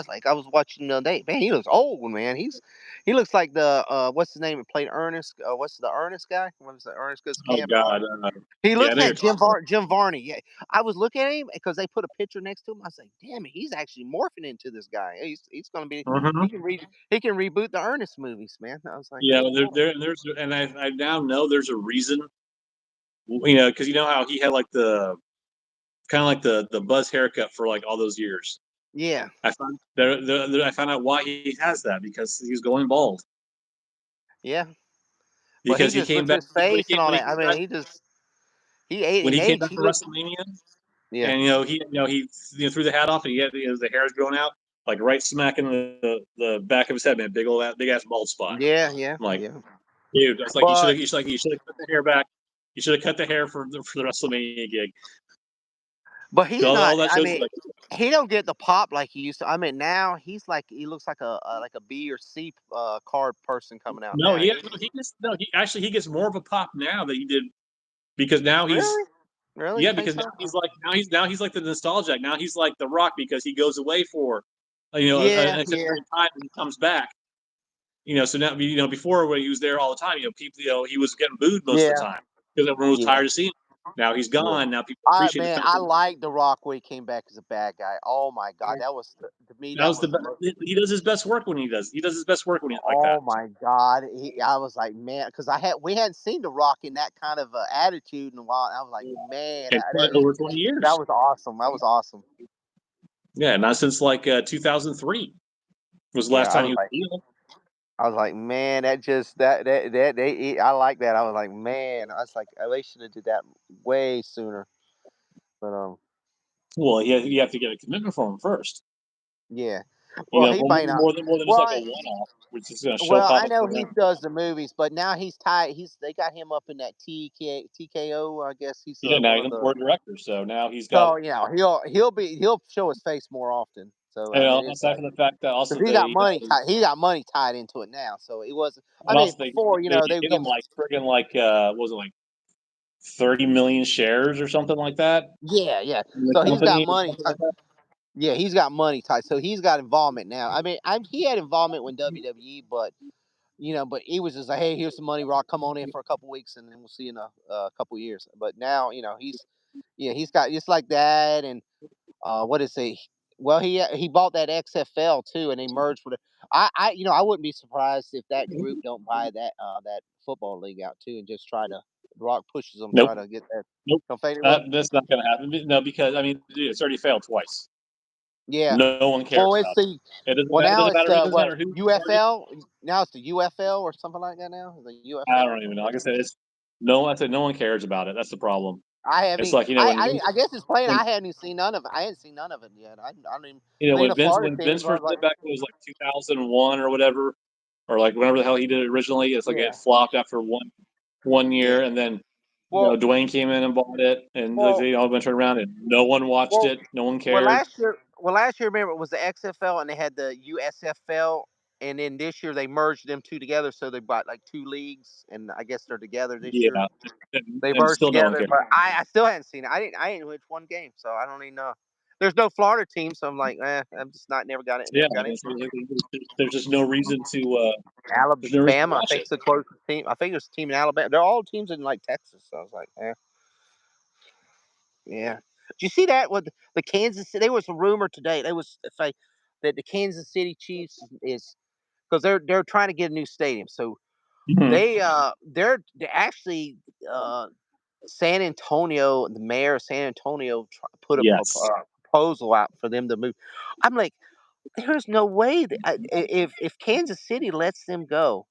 like, I was watching the other day. Man, he looks old, man. He looks like the what's his name? That played Ernest. What's the Ernest guy? What was the Ernest goes
Oh
camping?
God.
He
Yeah, I
looks
know you're
like
talking about.
Jim Varney. Yeah, I was looking at him because they put a picture next to him. I was like, damn it, he's actually morphing into this guy. He's gonna be.
Mhm.
He can reboot the Ernest movies, man. I was like,
Yeah,
good lord.
there's and I now know there's a reason. Because you know how he had like the kind of like the buzz haircut for like all those years.
Yeah,
I found out why he has that because he's going bald.
yeah. But he
Because he
just
came
with
back
his face and all
when he
that. I
came
mean,
back
he just he ate
when
in
he came
age.
back
He
for
looked.
WrestleMania,
Yeah,
and he threw the hat off, and he had the hair's growing out like right smack in the back of his head, man, big ass bald spot.
yeah, yeah,
I'm like,
yeah.
dude, that's like
But
you should have cut the hair back. You should have cut the hair for the WrestleMania gig.
he's
All
not.
that
I
shows you
mean,
like
he don't get the pop like he used to. I mean, now he's like he looks like a B or C card person coming out
no,
now.
he no, he gets no, he gets more of a pop now than he did because now he's
Really, really, you
yeah,
think
because
so?
now he's like the nostalgia. Now he's like the Rock because he goes away for
Yeah,
an extended
yeah,
period of time and he comes back. So now before when he was there all the time, people he was getting booed most of
yeah,
the time because everyone was
yeah,
tired of seeing him. Now he's
yeah.
gone. Now people
I
appreciate the
man,
fact
I
that
like The Rock when he came back as a bad guy. Oh my god, that was to me
that
that
was
was the most.
he does his best work when he does his best work when he's like that.
Oh my god, I was like, man, because we hadn't seen The Rock in that kind of attitude in a while. I was like, man,
And over 20
that
years.
was awesome. That was awesome.
Yeah, not since like 2003 was the
Yeah,
last time he was heel.
I was like, man, that just that I like that. I was like, man, I was like, they should have did that way sooner. But
Well, you have to get a commitment from him first.
yeah. Well, he
Well,
might not.
more than just
Well,
like a one-off, which is going to show
well,
pop
I
up
know
for
he
him.
does the movies, but now he's tied. They got him up in that TKO. I guess he's
Yeah, now
one
he's
of
on the
the.
board of directors, so now he's got.
So he'll show his face more often. So I mean, it's
Aside
like
from the fact that also
because he got
they
money tied. He got money tied into it now. So it was. I
and
mean,
also
before
they
they would
gave him
give him.
like friggin' like what was it like 30 million shares or something like that
Yeah, yeah.
in the
So he's got
company or
money.
something like that.
Yeah, he's got money tied, so he's got involvement now. I mean, he had involvement with WWE, but but he was just like, "Hey, here's some money, Rock. Come on in for a couple weeks, and then we'll see you in a couple years." But now, he's got just like that, and what is he? Well, he bought that XFL too, and he merged with it. I wouldn't be surprised if that group don't buy that football league out too, and just try to Rock pushes them,
Nope,
try to get that
nope.
come fade away.
That's not going to happen. No, because I mean, dude, it's already failed twice.
Yeah.
No one cares
Well, it's
about it.
the
It
now
doesn't
it's
matter. It
the
doesn't
what
matter who started.
UFL. Now it's the UFL or something like that. Now the
I
UFL.
don't even know. Like I said, it's no. I said no one cares about it. That's the problem.
I haven't.
It's like
I guess it's playing.
when
I hadn't seen none of it. I hadn't seen none of it yet. I don't even. Being
when
a Florida
When
team,
Vince
so I was
first did
like,
it back when it was like 2001 or whatever, or like whenever the hell he did it originally. It's like it
yeah,
flopped after one
yeah.
year, and then
Well,
Dwayne came in and bought it, and like,
well,
they all went around, and no one watched
well,
it, no one cared.
last year, remember it was the XFL and they had the USFL, and then this year they merged them two together, so they bought like two leagues, and I guess they're together this year.
Yeah,
They
and
merged
still no one
together,
cared.
but I still hadn't seen it. I didn't watch one game, so I don't even know. There's no Florida team, so I'm like, I'm just not never got it,
Yeah,
never got
there's,
into it.
there's just no reason to
Alabama, I
watch
think
it.
it's the closest team. I think it's a team in Alabama. They're all teams in like Texas. So I was like, yeah. Did you see that with the Kansas City? There was a rumor today. They was say that the Kansas City Chiefs is because they're trying to get a new stadium. So
Mhm.
They're actually uh San Antonio, the mayor of San Antonio put a
Yes.
proposal out for them to move. I'm like, there's no way that, if Kansas City lets them go,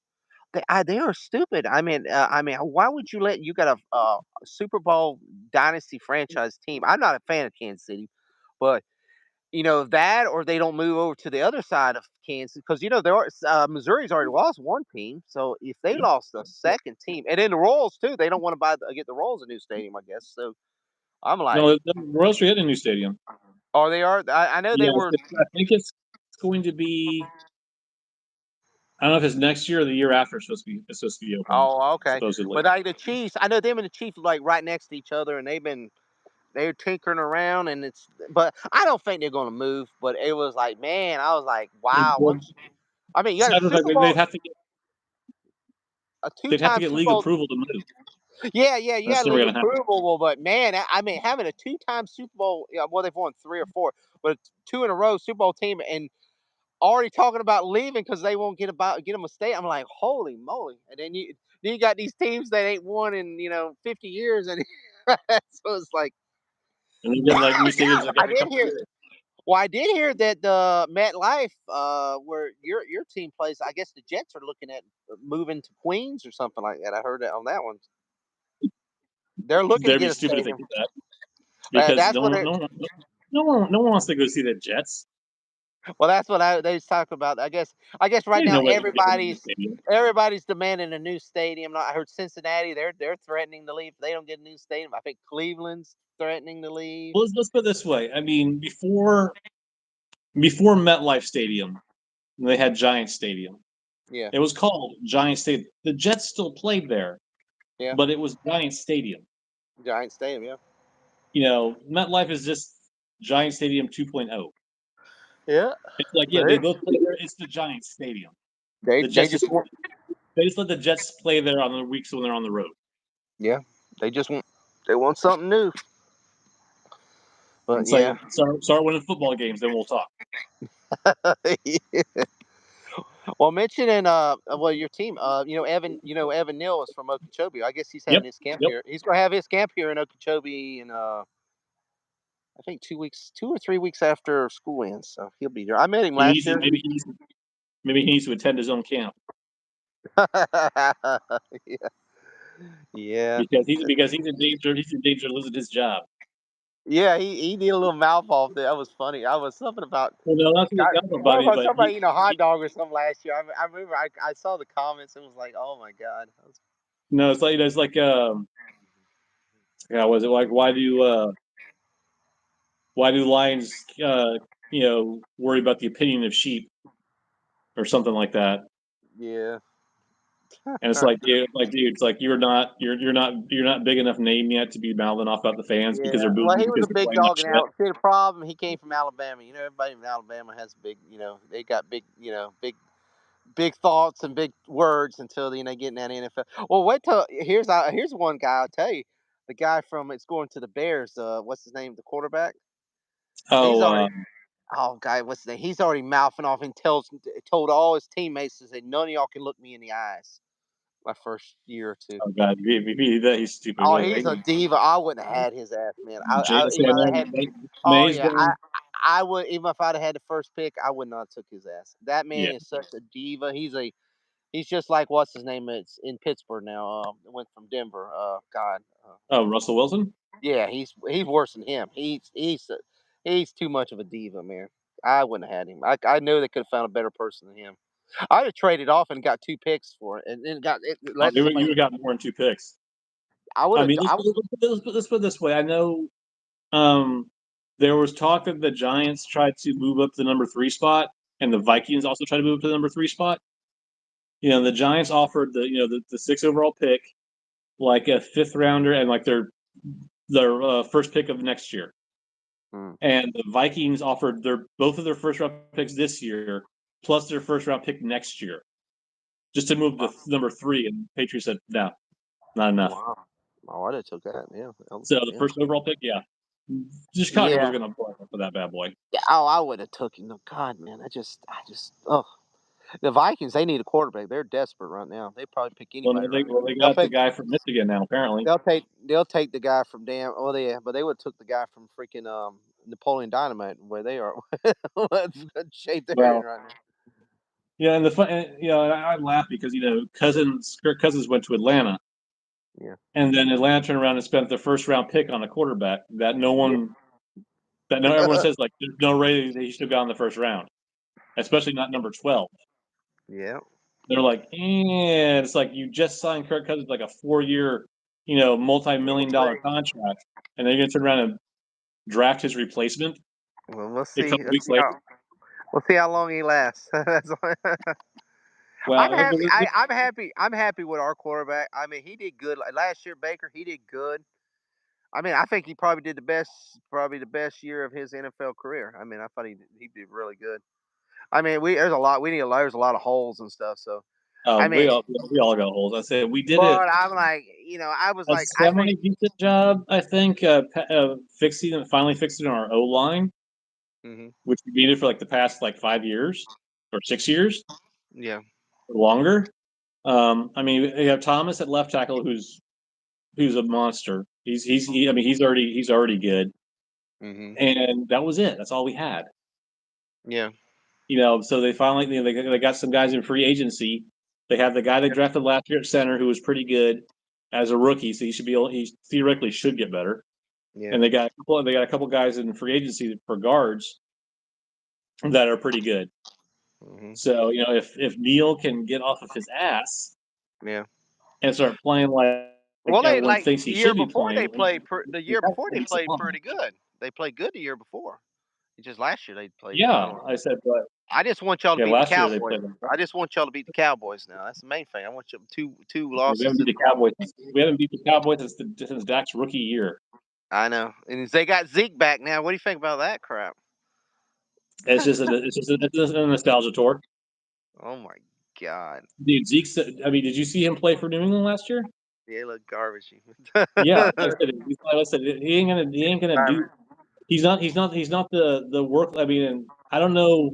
they are stupid. I mean, why would you let you got a Super Bowl dynasty franchise team? I'm not a fan of Kansas City, but that or they don't move over to the other side of Kansas because there are Missouri's already lost one team. So if they
Yep.
lost a second team, and then the Royals too, they don't want to get the Royals a new stadium, I guess. So I'm like,
No, the Royals are getting a new stadium.
oh, they are. I know they
Yes,
were.
I think it's going to be. I don't know if it's next year or the year after. It's supposed to be open,
Oh, okay.
supposedly.
But like the Chiefs, I know them and the Chiefs like right next to each other, and they're tinkering around, and but I don't think they're gonna move. But it was like, man, I was like, wow.
Well,
I mean, you
it's
got a
kind of like
Super Bowl, a
they'd have to
two-time
get
Super
league
Bowl.
approval to move.
Yeah, yeah, you
That's
got
never
legal
gonna happen.
approval, but man, I mean, having a two-time Super Bowl, well, they've won three or four, but two in a row Super Bowl team, and already talking about leaving because they won't get them a stay. I'm like, holy moly! And then you got these teams that ain't won in 50 years, and so it's like
And they get like new stadiums like
I
every
did
couple of
hear.
years.
Well, I did hear that the MetLife, where your team plays, I guess the Jets are looking at moving to Queens or something like that. I heard that on that one. They're looking to
They'd be
get a
stupid if they
stadium.
did that because
That's
no
what
one,
they're.
no one wants to go see the Jets.
Well, that's what they was talking about. I guess right
There's
now
no way they're getting a new stadium.
everybody's demanding a new stadium. I heard Cincinnati, they're threatening to leave. If they don't get a new stadium. I think Cleveland's threatening to leave.
Well, let's put it this way. I mean, before MetLife Stadium, they had Giant Stadium.
Yeah,
It was called Giant Stadium. The Jets still played there,
yeah,
but it was Giant Stadium.
Giant Stadium. Yeah,
MetLife is just Giant Stadium 2.0.
yeah.
It's like, yeah,
But
they both play there. It's the Giant Stadium.
they
The
they
Jets
just
just
want.
they just let the Jets play there on the weeks when they're on the road.
Yeah, they just want. They want something new.
And
But
it's like
yeah.
start winning football games, then we'll talk.
Well, mentioning well, your team, Evan Neal is from Okeechobee. I guess he's
Yep,
having his camp
yep.
here. He's gonna have his camp here in Okeechobee in I think 2 weeks, 2 or 3 weeks after school ends. So he'll be there. I met him
He
last
needs to,
year.
maybe he needs to attend his own camp
Yeah, yeah,
because he's in danger. He's in danger of losing his job.
yeah. He did a little mouth off there. That was funny. I was something about.
Well, no, not to
I,
look down on
what
buddy,
about
but
somebody eating a hot dog or something last year? I remember I saw the comments and was like, oh my god.
no, it's like yeah, was it like why do lions worry about the opinion of sheep or something like that?
Yeah.
And it's like, dude, it's like you're not big enough name yet to be mouthing off about the fans because they're
Yeah,
booing
well,
you
he was
because
a
they're
big
playing like
dog in
shit.
Alabama. See, the problem, he came from Alabama. Everybody in Alabama has big, they got big, big thoughts and big words until they get in that NFL. Well, wait till here's one guy I'll tell you, the guy from it's going to the Bears. What's his name? The quarterback. He's
Oh,
already. Oh, guy, what's his name? He's already mouthing off and told all his teammates to say none of y'all can look me in the eyes. My first year or two.
oh God, he's stupid.
Oh,
What,
he's a diva. I wouldn't have had his ass, man.
Jason,
Even if I had. Oh
Mays
yeah, I
going?
I would even if I'd have had the first pick, I would not have took his ass. That man
Yeah.
is such a diva. He's just like what's his name? It's in Pittsburgh now. Went from Denver. God.
Oh, Russell Wilson.
Yeah, he's worse than him. He's too much of a diva, man. I wouldn't have had him. I know they could have found a better person than him. I'd have traded off and got two picks for it, and then
Oh,
let
you
somebody.
would got more than two picks.
I would
I
have.
mean, let's put it this way. I know um, there was talk that the Giants tried to move up to the number three spot, and the Vikings also tried to move up to the number three spot. The Giants offered the sixth overall pick, like a fifth rounder, and like their first pick of next year.
Hmm.
And the Vikings offered both of their first round picks this year, plus their first round pick next year, just to move to number three. And Patriots said, no, not enough.
Wow. Oh, I'd have took that. Yeah.
So the
Yeah.
first overall pick, yeah, Chicago was
Yeah.
going to blow up for that bad boy.
Yeah. Oh, I would have took him. No, God, man. I just. Oh. The Vikings, they need a quarterback. They're desperate right now. They probably pick anybody right now.
They
They'll
got the
take
guy from Michigan now, apparently.
they'll take the guy from but they would took the guy from freaking Napoleon Dynamite where they are. What shape they're in
Well,
right now.
yeah, and the fun, and I laugh because Kirk Cousins went to Atlanta,
Yeah.
and then Atlanta turned around and spent the first round pick on a quarterback that
Yeah.
everyone says like there's no way that he should have gone in the first round, especially not number 12.
Yeah.
They're like, it's like you just signed Kirk Cousins like a 4-year, multi-million dollar contract, and then you're gonna turn around and draft his replacement
Well, we'll
a
see.
couple weeks later.
We'll see how long he lasts. I'm
Well,
happy. I'm happy. I'm happy with our quarterback. I mean, he did good last year. Baker, he did good. I mean, I think he probably did probably the best year of his NFL career. I mean, I thought he did really good. I mean, there's a lot of holes and stuff. So, I
we
mean,
all got holes. I said we did it
but I'm like, I was
a
like, I
semi
think,
decent job, I think, finally fixing our O line,
hmm
which we needed for like the past like 5 years or 6 years
yeah,
or longer. I mean, you have Thomas at left tackle, who's a monster. I mean, he's already good,
hmm
and that was it. That's all we had.
yeah,
So they finally they got some guys in free agency. They have the guy they drafted last year at center who was pretty good as a rookie, so he theoretically should get better.
yeah,
And they got a couple guys in free agency for guards that are pretty good.
hmm
So if Neil can get off of his ass
yeah.
and start playing like
Well, they
everyone
like
thinks he should be playing,
the
we
year
got
before they
some
played pretty good. They played good the year before. It's just last year they played.
Yeah, I said, but
I just want y'all to
yeah,
beat the
last year they
Cowboys.
played them.
I just want y'all to beat the Cowboys now. That's the main thing. I want you two
We
losses
haven't
to
beat
the
the
Cowboys.
Cowboys. We haven't beat the Cowboys since Dak's rookie year.
I know, and they got Zeke back now. What do you think about that crap?
It's just a nostalgia tour.
Oh my god,
Dude, I mean, did you see him play for New England last year?
they look garbage.
Yeah, I said he ain't gonna do.
Environment.
He's not the work. I mean, and I don't know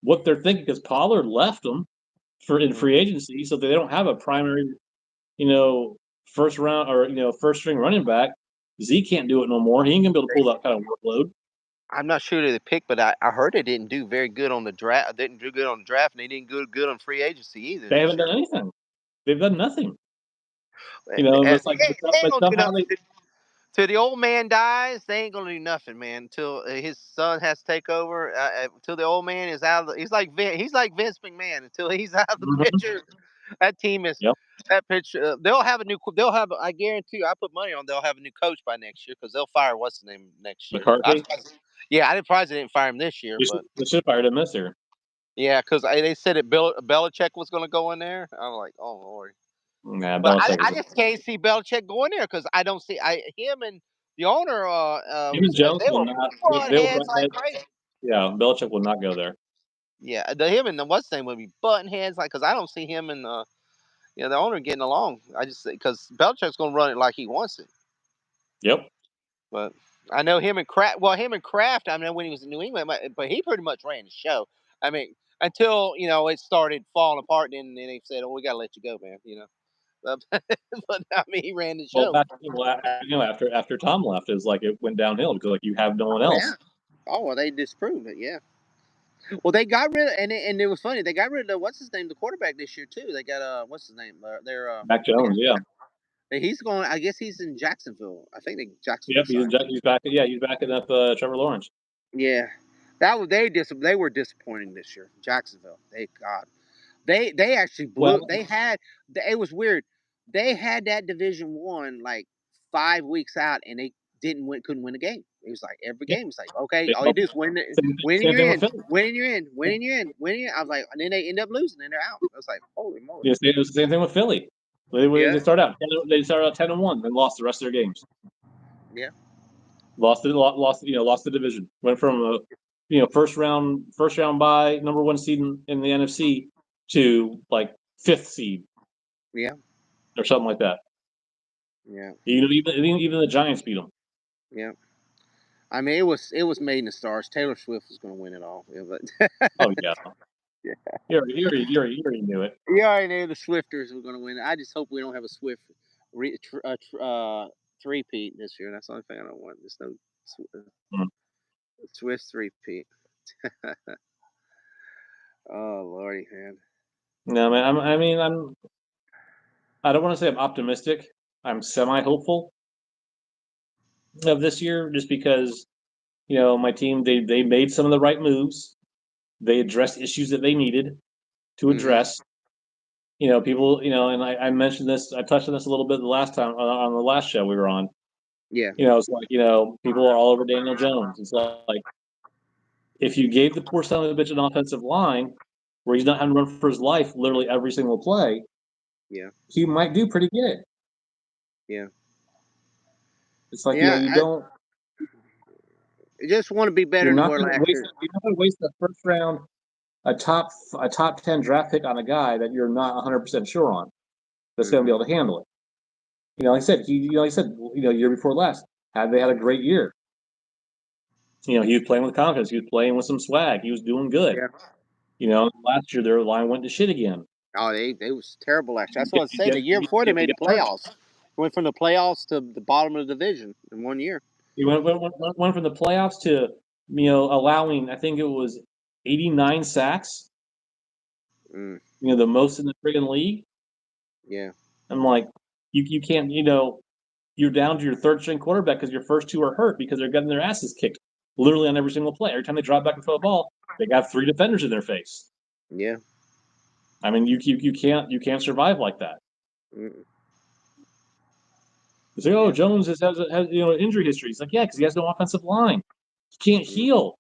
what they're thinking because Pollard left them for in
Mhm.
free agency, so they don't have a primary, you know, first round or first string running back. Z can't do it no more. He ain't gonna be able to pull that kind of workload.
I'm not sure who they picked, but I heard they didn't do very good on the draft. Didn't do good on the draft, and they didn't do good on free agency either
They
this
haven't
year.
done anything. They've done nothing.
They
It's like
ain't
but
gonna do
somehow
nothing. Till the old man dies, they ain't gonna do nothing, man. Until his son has to take over. Until the old man is out of the, he's like Vince McMahon. Until he's out of the
Mhm.
picture, that team is
Yep,
that pitch. They'll have a new. They'll have. I guarantee you. I put money on. They'll have a new coach by next year because they'll fire what's the name next year.
McCarthy.
Yeah, I didn't surprised they didn't fire him this year, but
They should have fired him this year.
yeah, because they said that Belichick was going to go in there. I'm like, oh lord.
Nah,
But
Belichick
I
is
just can't see Belichick going there because I don't see him and the owner.
him and Jones
They
will
were
not.
butting
They'll
heads
butt
like
heads.
crazy.
Yeah, Belichick will not go there.
Yeah, him and the what's name would be butting heads like because I don't see him and the owner getting along. I just because Belichick's going to run it like he wants it.
Yep.
But I know him and Kraft. Well, him and Kraft. I know when he was in New England, but he pretty much ran the show. I mean, until it started falling apart, then they said, "Oh, we got to let you go, man." But I mean, he ran the
Well,
show.
after Tom left, it was like it went downhill because like you have no one
Oh yeah.
else.
Oh well, they disproved it. Yeah. Well, they got rid of, and it was funny. They got rid of what's his name, the quarterback this year too. They got what's his name?
Mac
they
Jones, yeah.
he's going. I guess he's in Jacksonville. I think Jacksonville
Yep,
signed.
he's back. Yeah, he's backing up Trevor Lawrence.
Yeah, that was they were disappointing this year. Jacksonville. They actually blew.
Well,
They had it was weird. They had that Division 1 like 5 weeks out, and they didn't win. Couldn't win a game. It was like every
yeah,
game. It's like okay, all you
well,
do is win and
same
you're
thing with
in,
Philly.
win and you're in, win and you're in, win and you're in. I was like, and then they end up losing, and they're out. I was like, holy moly.
Yes, it was the same thing with Philly.
Yeah,
They started out 10-1, then lost the rest of their games.
yeah,
Lost the division. Went from a first round bye, number one seed in the NFC to like fifth seed
yeah,
or something like that.
yeah,
Even the Giants beat them.
yeah. I mean, it was made in the stars. Taylor Swift was going to win it all. Yeah, but
Oh yeah, You already knew it.
You already knew the Swifters were going to win. I just hope we don't have a Swift three-peat this year. That's the only thing I don't want. There's no
Mm.
Swift three-peat. Oh lordy, man.
No, man. I don't want to say I'm optimistic. I'm semi hopeful of this year, just because my team they made some of the right moves. They addressed issues that they needed to
Hmm.
address. People. And I mentioned this. I touched on this a little bit the last time on the last show we were on.
Yeah.
It's like people are all over Daniel Jones. It's like if you gave the poor son of a bitch an offensive line where he's not having to run for his life literally every single play,
Yeah.
he might do pretty good.
Yeah.
It's like
Yeah.
you don't.
I just want to be better
You're
than we
not
were
going to
last
waste.
year.
You're not going to waste the first round a top 10 draft pick on a guy that you're not 100% sure on that's going to be
Hmm.
able to handle it. Like I said, year before last, they had a great year. He was playing with confidence. He was playing with some swag. He was doing good.
Yeah.
Last year their line went to shit again.
Oh, they was terrible last year. That's
He
what I said. The year before they made the
got hurt.
playoffs. Went from the playoffs to the bottom of the division in 1 year.
He went from the playoffs to allowing, I think it was 89 sacks.
Mm,
The most in the friggin' league.
yeah.
I'm like, you can't. You're down to your third string quarterback because your first two are hurt because they're getting their asses kicked literally on every single play. Every time they drop back and throw a ball, they got three defenders in their face.
Yeah.
I mean, you can't survive like that.
Mm,
You say, oh,
yeah.
Jones has injury history. It's like, yeah, because he has no offensive line. He can't
Mm,
heal.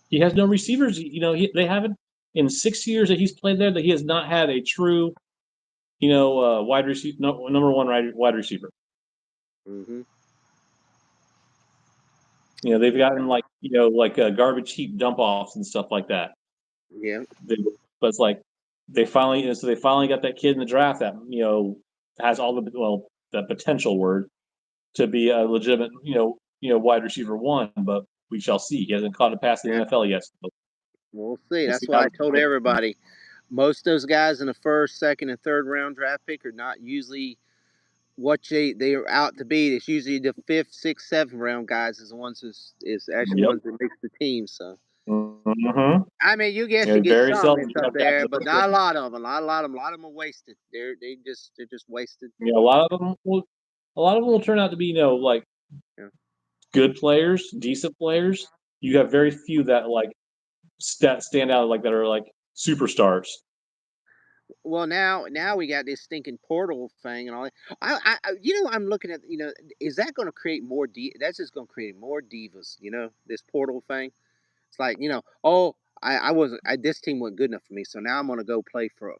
He has no receivers. They haven't in 6 years that he's played there that he has not had a true, wide receiver, number one wide receiver.
mm-hmm.
They've gotten like garbage heap dump offs and stuff like that.
Yeah.
But it's like they finally got that kid in the draft that has all the potential word to be a legitimate wide receiver one, but we shall see. He hasn't caught a pass in
Yeah.
the NFL yet. So
We'll see.
we'll
That's
see how
why I
it
told
goes.
everybody. Most of those guys in the first, second, and third round draft pick are not usually what they are out to be. It's usually the fifth, sixth, seventh round guys is the ones is actually
Yep.
ones that makes the team. So
Mm-hmm.
I mean, you guess you get
Very
some
seldom
and
you
stuff
have guys in
there,
the
but
first
not a
round.
lot of them. A lot of them are wasted. They're just wasted.
A lot of them will turn out to be like
Yeah.
good players, decent players. You have very few that like stand out like that are like superstars.
Well, now we got this stinking portal thing and all that. I'm looking at is that going to create more? That's just going to create more divas. This portal thing. It's like oh, I wasn't. This team wasn't good enough for me, so now I'm going to go play for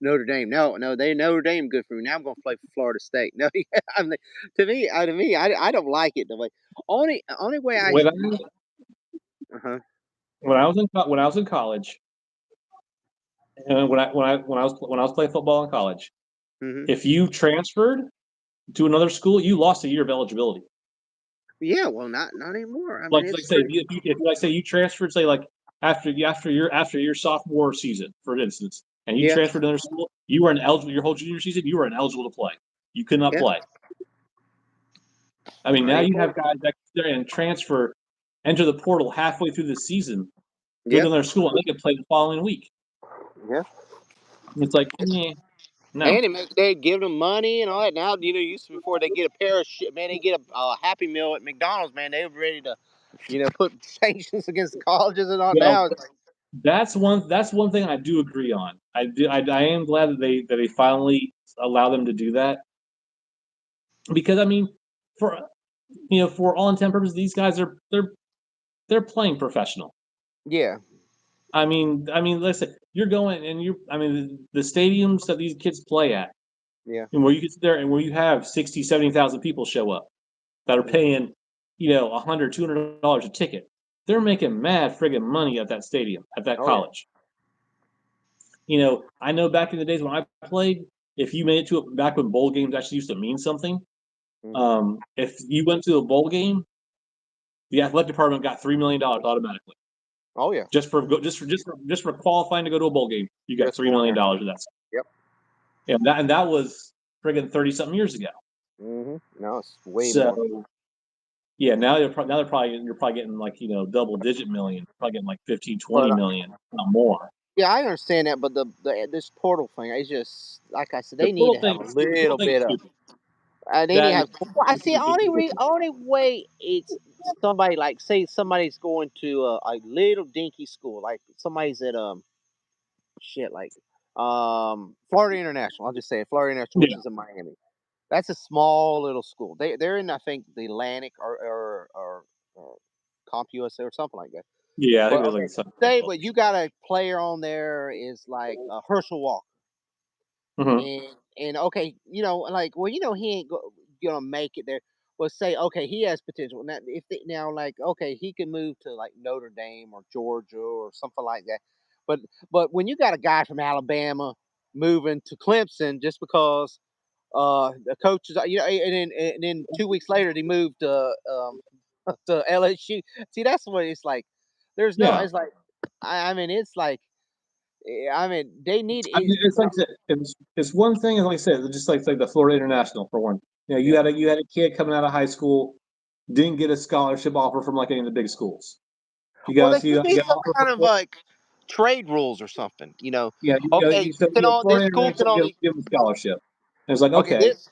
Notre Dame. No, no, Notre Dame good for me. Now I'm going to play for Florida State. No, to me, I don't like it the way. Only way I.
When I
Uh-huh.
when I was in college, and when I was playing football in college,
Hmm.
if you transferred to another school, you lost a year of eligibility.
Yeah, well, not anymore. I mean,
Like
it's
say
pretty.
if you transferred, say like after your sophomore season, for instance, and you
Yeah,
transferred to another school, you were ineligible your whole junior season. You were ineligible to play. You could not
yeah,
play. I mean,
not
now you
anymore.
have guys that sit there and enter the portal halfway through the season, go
Yeah,
to another school, and they can play the following week.
yeah.
It's like, no.
And they give them money and all that. Now, used to before they get a pair of shit, man, they get a Happy Meal at McDonald's, man. They were ready to, put sanctions against the colleges and all.
Well,
Now it's like,
that's one thing I do agree on. I am glad that they finally allow them to do that because I mean, for for all intent purposes, these guys they're playing professional.
yeah,
I mean, listen, you're going and I mean, the stadiums that these kids play at,
yeah,
and where you get there and where you have 60, 70,000 people show up that are
mhm,
paying, $100, $200 a ticket. They're making mad friggin' money at that stadium, at that
oh yeah,
college. I know back in the days when I played, if you made it to it back when bowl games actually used to mean something,
hmm,
if you went to a bowl game, the athletic department got $3 million automatically.
Oh yeah,
Just for qualifying to go to a bowl game. You got
just going there.
$3 million of that.
Yep.
And that was friggin' 30 something years ago.
No, it's way more.
So yeah, now you're probably getting like double digit million, probably getting like 15,
But
20 million, not more.
yeah, I understand that. But the this portal thing, it's just like I said,
The
they need
little
to have
thing,
a
the little
little
thing is
bit of.
stupid.
They need to
That is
have. Well, I see.
stupid.
Only way it's somebody like say somebody's going to a little dinky school, like somebody's at shit like Florida International. I'll just say it, Florida International, which
Yeah,
is in Miami. That's a small little school. They're in I think the Atlantic or CompUSA or something like that.
yeah. I think
But
there's like
okay,
something like
say
that.
but you got a player on there is like Herschel Walker.
Hmm.
And okay, like, well, he ain't gonna make it there. Well, say okay, he has potential. Now, if now, like, okay, he can move to like Notre Dame or Georgia or something like that. But when you got a guy from Alabama moving to Clemson just because the coaches, and then 2 weeks later he moved to LSU. See, that's what it's like. There's no,
Yeah,
it's like, I mean, it's like, I mean, they need
I
it.
mean, it's like it's one thing, and like I said, just like the Florida International for one. You
Yeah.
had a kid coming out of high school, didn't get a scholarship offer from like any of the big schools.
Well, there
You
should
got,
be
you got an
some
offer
kind of
from
like trade rules or something.
yeah,
Okay,
so
this
Florida
school can
International
only.
give him a scholarship. And it's like
Okay,
okay,
this.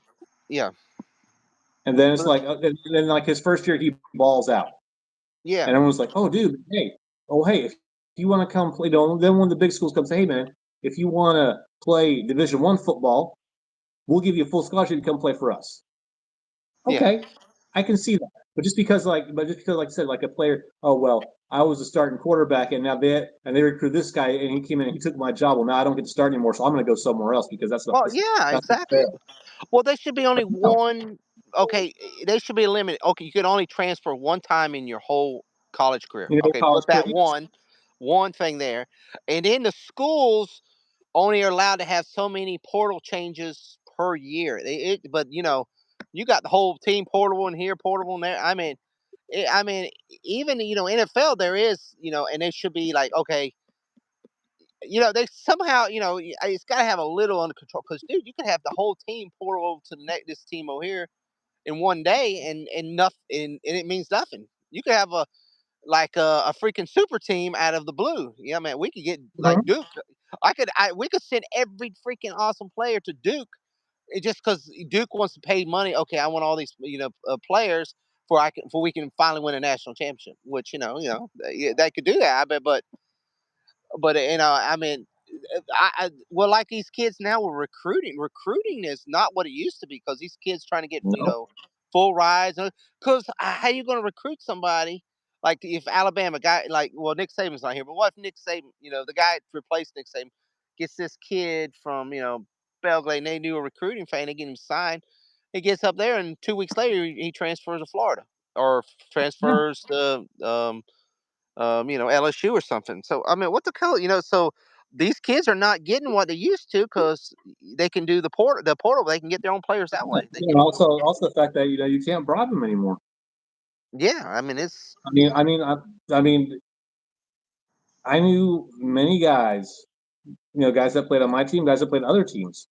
Yeah.
and then it's like and then like his first year he balls out,
Yeah.
and everyone's like, oh dude, hey, if you want to come play, then one of the big schools comes, hey man, if you want to play Division 1 football, we'll give you a full scholarship to come play for us.
Yeah.
Okay, I can see that. But just because, like I said, like a player, oh well, I was a starting quarterback, and now they recruit this guy, and he came in and he took my job. Well, now I don't get to start anymore, so I'm going to go somewhere else because
Well, yeah,
that's not fair.
exactly. Well, there should be only
But no,
one. Okay, they should be limited. Okay, you can only transfer one time in your whole college career. Okay,
college
put that
career, yes.
one thing there, and then the schools only are allowed to have so many portal changes per year. But you got the whole team portable in here, portable in there. I mean, even NFL there is and it should be like okay, they somehow it's got to have a little under control because dude, you could have the whole team portal over to this team over here in one day and nothing and it means nothing. You could have a like a freaking super team out of the blue. Yeah, man, we could get like
Mhm.
Duke. We could send every freaking awesome player to Duke just because Duke wants to pay money. Okay, I want all these players for we can finally win a national championship. Which yeah, they could do that. I bet, but I mean, well, like these kids now were recruiting is not what it used to be because these kids trying to get
No,
full rides because how you going to recruit somebody like if Alabama guy like well Nick Saban's not here but what if Nick Saban the guy that replaced Nick Saban gets this kid from Belgrade and they do a recruiting thing they get him signed he gets up there and 2 weeks later he transfers to Florida or
yeah,
transfers to LSU or something. So I mean, what the hell, So these kids are not getting what they used to because they can do the portal. They can get their own players that way. They
and
can,
also the fact that you can't bribe them anymore.
yeah. I mean, it's
I mean, I mean, I mean, I knew many guys, guys that played on my team, guys that played on other teams.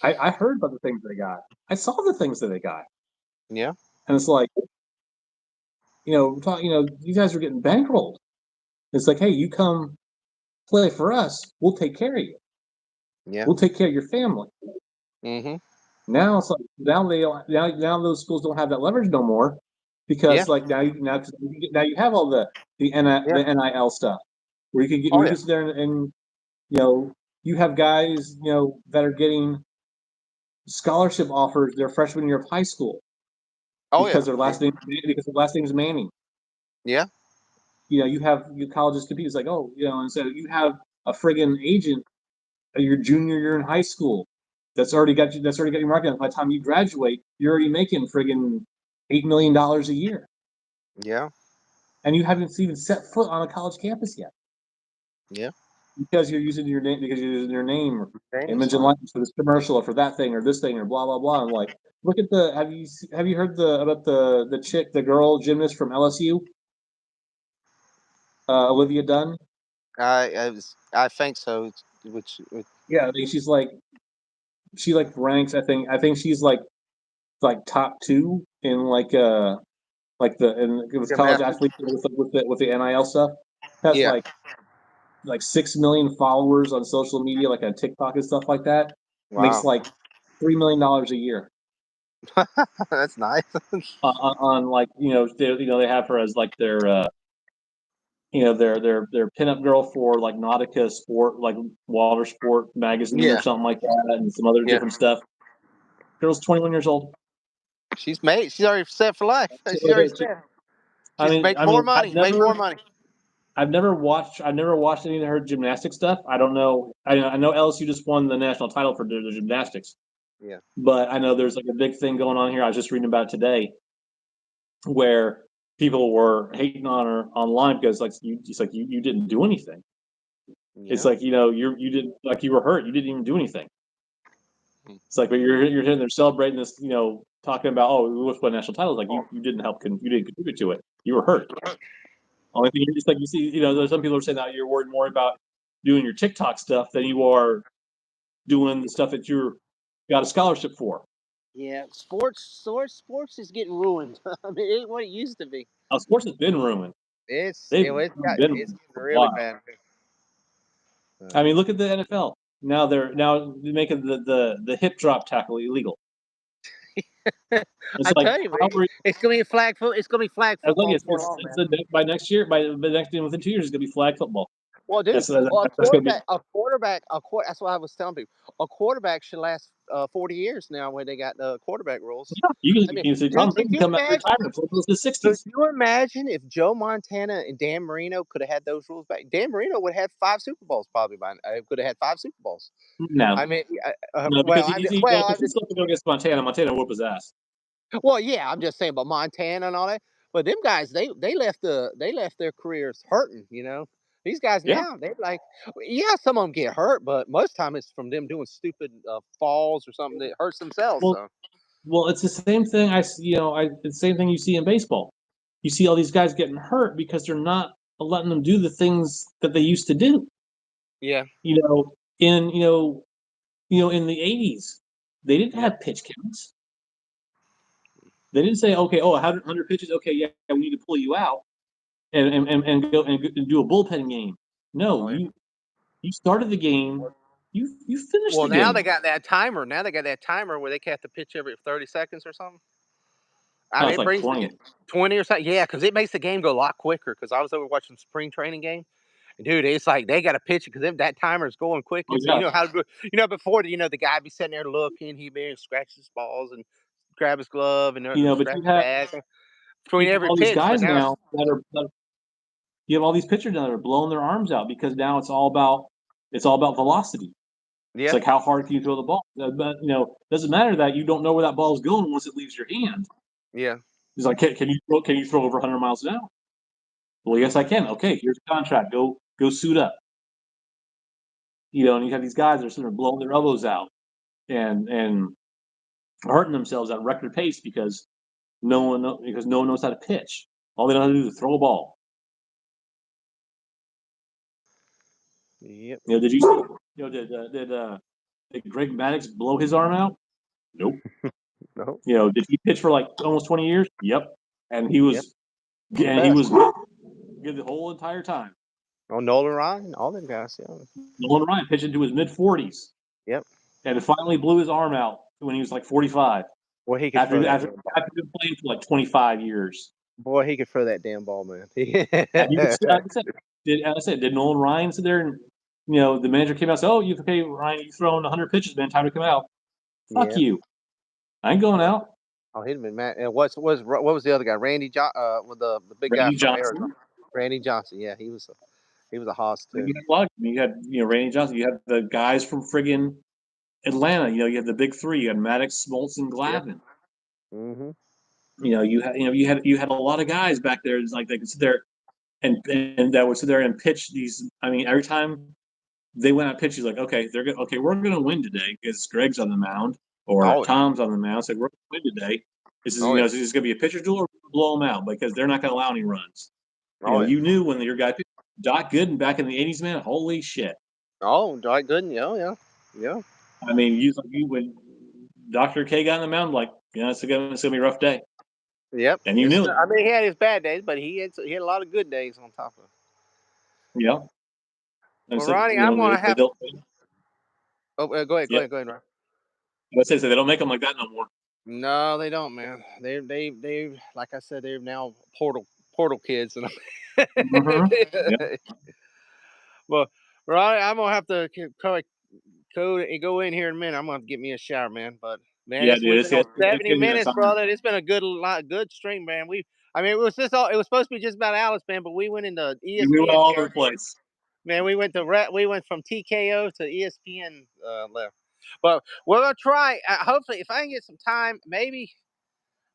I heard about the things they got. I saw the things that they got,
yeah,
and it's like, you guys are getting bankrolled. It's like, hey, you come play for us, we'll take care of you.
yeah,
We'll take care of your family.
mm-hmm,
Now it's like now those schools don't have that leverage no more
yeah,
because like now you have all
yeah,
the NIL stuff where
oh
you
yeah,
can sit there and you have guys that are getting scholarship offers their freshman year of high school
oh yeah,
because their last name is Manning.
yeah,
You have colleges compete. It's like, oh, and so you have a friggin' agent your junior year in high school that's already got you market. By the time you graduate, you're already making friggin' $8 million a year,
yeah,
and you haven't even set foot on a college campus yet
yeah.
because you're using your name or
Name
image and
sign.
likeness for this commercial or for that thing or this thing or blah blah blah. I'm like, look at have you heard about the chick, the girl gymnast from LSU? Olivia Dunn.
I think so. Which
Yeah, I think she like ranks. I think she's like top two in like the and with college
gymnastics.
athletes with the NIL stuff. Has
Yeah.
like 6 million followers on social media, like on TikTok and stuff like that. Makes
Wow.
like $3 million a year
That's nice.
on like they have her as like their pinup girl for like Nautica Sport, like Water Sport magazine or
Yeah.
something like that, and some other
Yeah.
different stuff. Girl's 21 years old.
She's made. She's already set for life.
So,
She's already set.
I
She's
mean,
make more money. Make more money.
I've never watched any of her gymnastics stuff. I don't know. I know LSU just won the national title for their gymnastics,
Yeah.
but I know there's like a big thing going on here. I was just reading about it today, where people were hating on her online because it's like you didn't do anything. It's
Yeah.
like you didn't like you were hurt. You didn't even do anything.
Hmm.
It's like, but you're hitting there celebrating this, talking about, oh, we won national titles. Like you didn't you didn't contribute to it. You were hurt. Only thing is, like you see, there's some people are saying that you're worried more about doing your TikTok stuff than you are doing the stuff that you're got a scholarship for.
Yeah. Sports is getting ruined. I mean, it ain't what it used to be.
Sports has been ruined.
It's
They've
it, it's got
been
it's
ruined
getting
for a
really
while.
bad.
I mean, look at the NFL. Now they're making the hip drop tackle illegal. It's
I
like
tell you,
how
man,
are
it's gonna be flag foot. It's gonna be flag
I was like,
football before long,
it's
man.
by next year, by the next within 2 years, it's gonna be flag football.
Well, dude,
That's
well,
that's gonna be.
that's what I was telling people. A quarterback should last 40 years now when they got the quarterback rules.
Yeah,
I mean,
you see
dude,
Tom Brady come out of retirement for the
could
60s.
you imagine if Joe Montana and Dan Marino could have had those rules back? Dan Marino would have had 5 Super Bowls probably by. Could have had 5 Super Bowls.
No,
I mean,
no, because if
I'm
he
just
still go against Montana, Montana whoop his ass.
well, yeah, I'm just saying about Montana and all that. But them guys, they left their careers hurting. These guys
Yeah.
now they like, yeah, some of them get hurt, but most time it's from them doing stupid falls or something that hurts themselves.
Well,
So
it's the same thing. It's the same thing you see in baseball. You see all these guys getting hurt because they're not letting them do the things that they used to do.
yeah,
You know, in in the '80s, they didn't
yeah,
have pitch counts. They didn't say, okay, oh, 100 pitches. Okay, yeah, we need to pull you out and go and do a bullpen game. No,
oh yeah.
you started the game. You finished
Well,
the
now they
game.
got that timer. Now they got that timer where they have to pitch every 30 seconds or something. I
Oh,
mean,
it's
it
like
brings the
20.
20 or something. Yeah, because it makes the game go a lot quicker. Because I was over watching spring training game. Dude, it's like they got to pitch it because that timer's going quick.
Oh
And so
yeah.
before the guy be sitting there looking, he be scratch his balls and grab his glove and
But
scratch his bag
you
between
have
every
all these
pitch. But
guys
now it's
now you have all these pitchers now that are blowing their arms out because now it's all about velocity. It's
yeah,
like how hard can you throw the ball? But doesn't matter that you don't know where that ball is going once it leaves your hand.
yeah,
It's like can you throw over 100 miles an hour? Well, yes, I can. Okay, here's a contract. Go suit up. And you have these guys that are sitting there blowing their elbows out and hurting themselves at record pace because no one knows how to pitch. All they know how to do is throw a ball.
yep.
Did you see? Did Greg Maddux blow his arm out? Nope.
No,
Did he pitch for like almost 20 years? Yep. And
yep. The
he
best.
was good the whole entire time.
Oh, Nolan Ryan, all them guys. Yeah,
Nolan Ryan pitched into his mid-40s
yep.
and finally blew his arm out when he was like 45
Boy, he could
after
throw that
after
damn ball.
after been playing for like 25 years.
Boy, he could throw that damn ball, man.
And you could see, like I said, did Nolan Ryan sit there and the manager came out and said, "Oh, okay, Ryan, you've thrown 100 pitches, man. Time to come out." Fuck
Yeah.
you. I ain't going out.
Oh, he'd have been mad. And what was the other guy? With the big guy
Randy
from
Johnson.
Arizona. Randy Johnson. Yeah, he was a hoss too.
You had a lot. You had Randy Johnson. You had the guys from friggin' Atlanta. You had the big three. You had Maddox, Smoltz, and
Yeah.
Glavine.
Mm-hmm.
You had a lot of guys back there. It's like they could sit there and that would sit there and pitch these. I mean, every time they went out pitches, like, okay, they're good. Okay, we're gonna win today because Greg's on the mound or
Oh yeah.
Tom's on the mound. So we're gonna win today. This is
Oh yeah.
this is gonna be a pitcher duel or blow them out because they're not gonna allow any runs.
Oh yeah.
You knew when your guy pitched, Doc Gooden back in the '80s, man. Holy shit!
Oh, Dwight Gooden. Yeah, yeah, yeah.
I mean, you when Dr. K got on the mound, like, it's gonna be a rough day,
Yep.
and you knew it.
I mean, he had his bad days, but he had a lot of good days on top of it.
Yeah, and
Well,
so
Ronnie, I'm gonna
they
have.
don't.
Oh, go ahead,
Yeah,
Ron.
I say so they don't make them like that no more.
No, they don't, man. They like I said, they're now portal kids, and
Mm-hmm. Yeah,
well, Ronnie, I'm gonna have to go in here in a minute. I'm gonna have to get me a shower, man. But man,
yeah,
it's
dude.
we've been on
It's
70
gonna be that
minutes,
time.
brother. It's been a good stream, man. I mean, it was supposed to be just about Alice, man, but we went into
We went
ESPN
all over the
territory.
place.
Man, we went from TKO to ESPN left. But we're gonna try. Hopefully, if I can get some time, maybe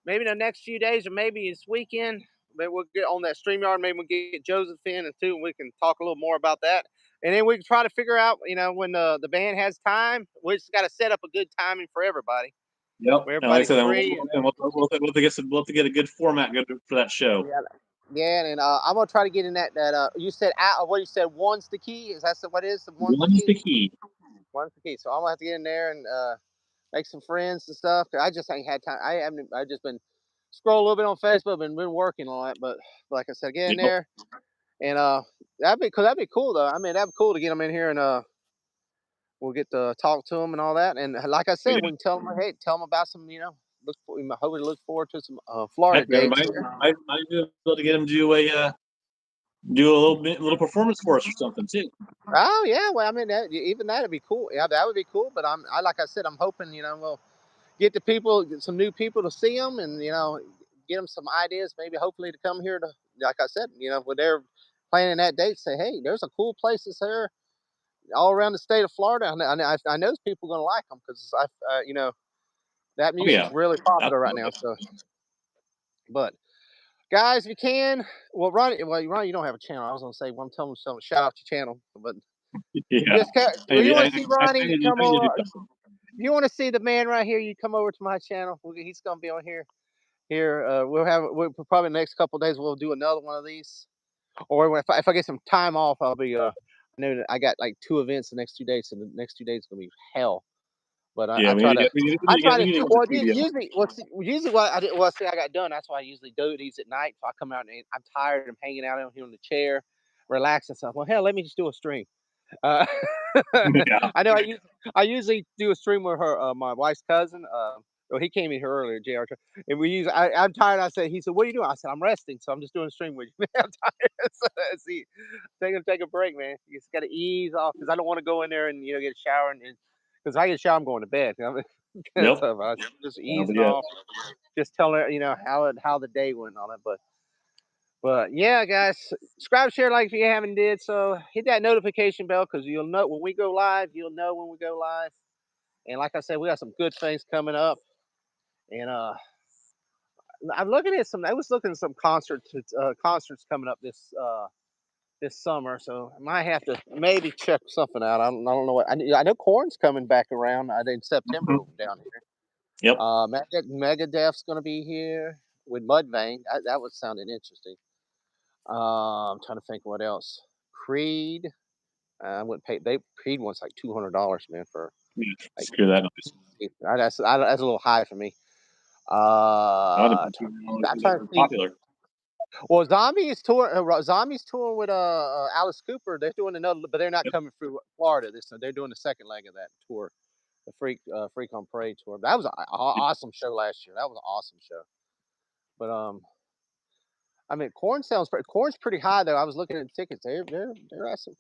the next few days, or maybe this weekend, maybe we'll get on that StreamYard. Maybe we'll get Joseph in and too, and we can talk a little more about that. And then we can try to figure out, when the band has time. We just got to set up a good timing for everybody,
Yep.
where
And like I
everybody's
said,
free. And
we'll have to get a good format good for that show.
yeah, yeah. And I'm gonna try to get in that. You said what you said. One's the key. Is that what it is? One's the
One is
key.
the key.
One's the key. So I'm gonna have to get in there and make some friends and stuff. I just ain't had time. I haven't. I just been scroll a little bit on Facebook and been working on it. But like I said, get in
Yep.
there and that'd be cool though. I mean, that'd be cool to get them in here and we'll get to talk to them and all that. And like I
Oh,
said,
yeah.
we can tell them, hey, tell them about some, we hopefully look forward to some Florida
Heck, man,
dates here.
might be able to get him to do a little performance for us or something too.
Oh yeah, well, I mean, even that'd be cool. Yeah, that would be cool. But like I said, I'm hoping we'll get the people, get some new people to see them, and get them some ideas. Maybe hopefully to come here to, like I said, when they're planning that date, say, hey, there's a cool places here all around the state of Florida. I know people are gonna like them because that
Oh yeah,
music's really popular right now.
absolutely.
So, but guys, if you can, Ronnie, you don't have a channel. I was gonna say, well, I'm telling you something. Shout out your channel, but
Yeah,
just
I,
well, you want
I,
to see Ronnie?
need
Come
to do
on.
something.
If you want to see the man right here, you come over to my channel. He's gonna be on here. We'll probably the next couple of days we'll do another one of these. Or if I get some time off, I'll be I know that I got like 2 events the next 2 days, so the next 2 days is gonna be hell. But
Yeah,
I try to
we need to get the
well
studio.
usually what I did well see I got done. That's why I usually do these at night. So I come out and I'm tired. I'm hanging out here on the chair, relaxing stuff. Well, hell, let me just do a stream. Uh,
Yeah,
I know I usually do a stream with her, my wife's cousin. Well, he came in here earlier, Jr. And I'm tired. He said, "What are you doing?" I said, "I'm resting, so I'm just doing a stream with you." I'm tired. So, see, take a break, man. You just got to ease off because I don't want to go in there and get a shower and because I get a shower, I'm going to bed. I mean,
yep.
so I just
But
easing
yeah,
off, just telling her, how the day went and all that. But yeah, guys, subscribe, share, like if you haven't did so. Hit that notification bell because you'll know when we go live. You'll know when we go live. And like I said, we got some good things coming up. And I'm looking at some. I was looking at some concerts coming up this summer. So I might have to maybe check something out. I don't know what. I know Corn's coming back around. I think September
mhm,
down here.
yep,
Megadeth's going to be here with Mudvayne. That was sounding interesting. I'm trying to think what else. Creed. I wouldn't pay. They Creed wants like $200, man, for
yeah.
like.
Screw that noise.
That's a little high for me.
Not
Uh,
about $200
I'm
because
trying to
they're
see.
popular.
Well, Zombies touring with Alice Cooper. They're doing another, but they're not
Yep.
coming through Florida this time. They're doing the second leg of that tour, the Freak on Parade tour. That was an awesome show last year. That was an awesome show. But I mean, Corn's pretty high though. I was looking at tickets. They're at some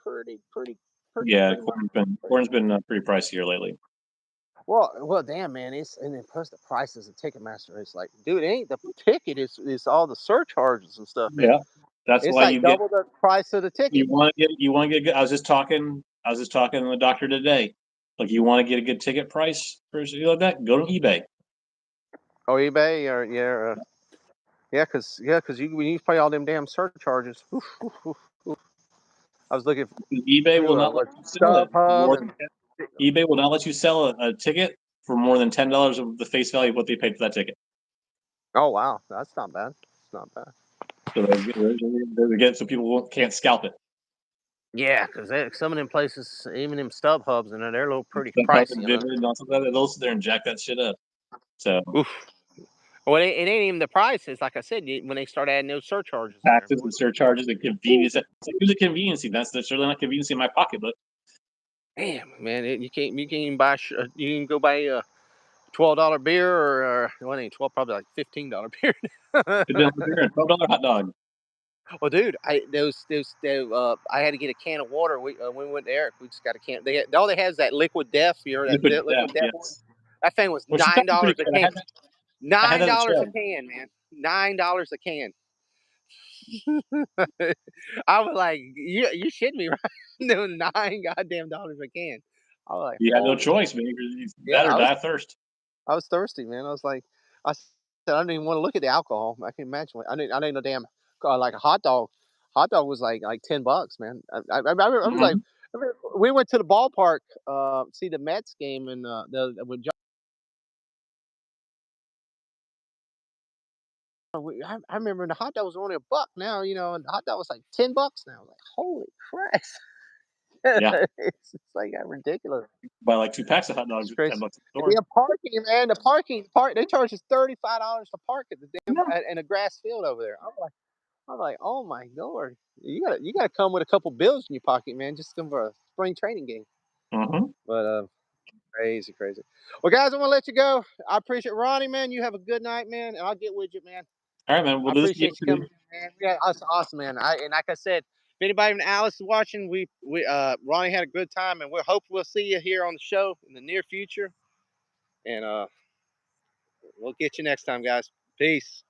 Yeah,
pretty much.
corn's been pretty pricey here lately.
Well, damn, man. And then plus the prices of Ticketmaster. It's like, dude, it ain't the ticket. Is all the surcharges and stuff.
Yeah, that's
It's
why
like double the price of the ticket.
you want to get good. I was just talking to the doctor today. Like, you want to get a good ticket price for something like that? Go to eBay.
Oh, eBay or because when you pay all them damn surcharges. Oof, oof, oof, oof. I was looking
eBay will
through
not let
what
you sell it
StubHub
more
and
than eBay will not let you sell a ticket for more than $10 of the face value of what they paid for that ticket.
oh wow, that's not bad. It's not bad.
So again, so people can't scalp it.
Yeah, because some of them places, even them stub hubs, and they're a little pretty
Stuff up
pricey.
and
I mean,
Vivid and all stuff like that. They'll sit there and jack that shit up. So
oof. Well, it ain't even the price. It's like I said, when they start adding those surcharges in there,
taxes
boy.
and surcharges and
Ooh,
convenience. It's like, who's a convenience? That's certainly not convenience in my pocketbook.
damn, man, you can't even buy you can go buy a $12 beer or well, it ain't 12, probably like $15 beer.
Sit down for beer and $12 hot dog.
Well, dude, I had to get a can of water. When we went to Eric, we just got a can. All they had is that Liquid Death. You know
Liquid death,
Liquid Death one?
yes.
That thing was
Which is
nine
actually pretty
dollars a
good.
can.
I had
Nine
that at
dollars a
Shell.
can, man. $9 a can. I was like, you shitting me, right? No, nine goddamn dollars a can. I was like,
You had no
holy
choice, man. It's
yeah,
that or die of thirst.
I was thirsty, man. I was like, I didn't even want to look at the alcohol. I can imagine. I didn't know damn like a hot dog. Hot dog was like $10, man. I was like,
Mhm.
we went to the ballpark, see the Mets game, and when I remember the hot dog was only a buck. Now and the hot dog was like $10 now. I was like, holy Christ!
Yeah.
It's like ridiculous.
Buy like 2 packs of hot
It's
dogs at
crazy.
10 bucks at the
And
store.
then parking, man, they charge us $35 to park at the damn
Yeah.
in a grass field over there. I'm like, oh my lord, you gotta come with a couple bills in your pocket, man, just come for a spring training game.
Mhm.
But crazy, crazy. Well, guys, I want to let you go. I appreciate Ronnie, man. You have a good night, man, and I'll get with you, man.
Alright, man.
I
Well, this is
appreciate you coming, man. Yeah, that's awesome, man. And like I said, if anybody in Alice is watching, we Ronnie had a good time, and we hope we'll see you here on the show in the near future. And we'll get you next time, guys. Peace.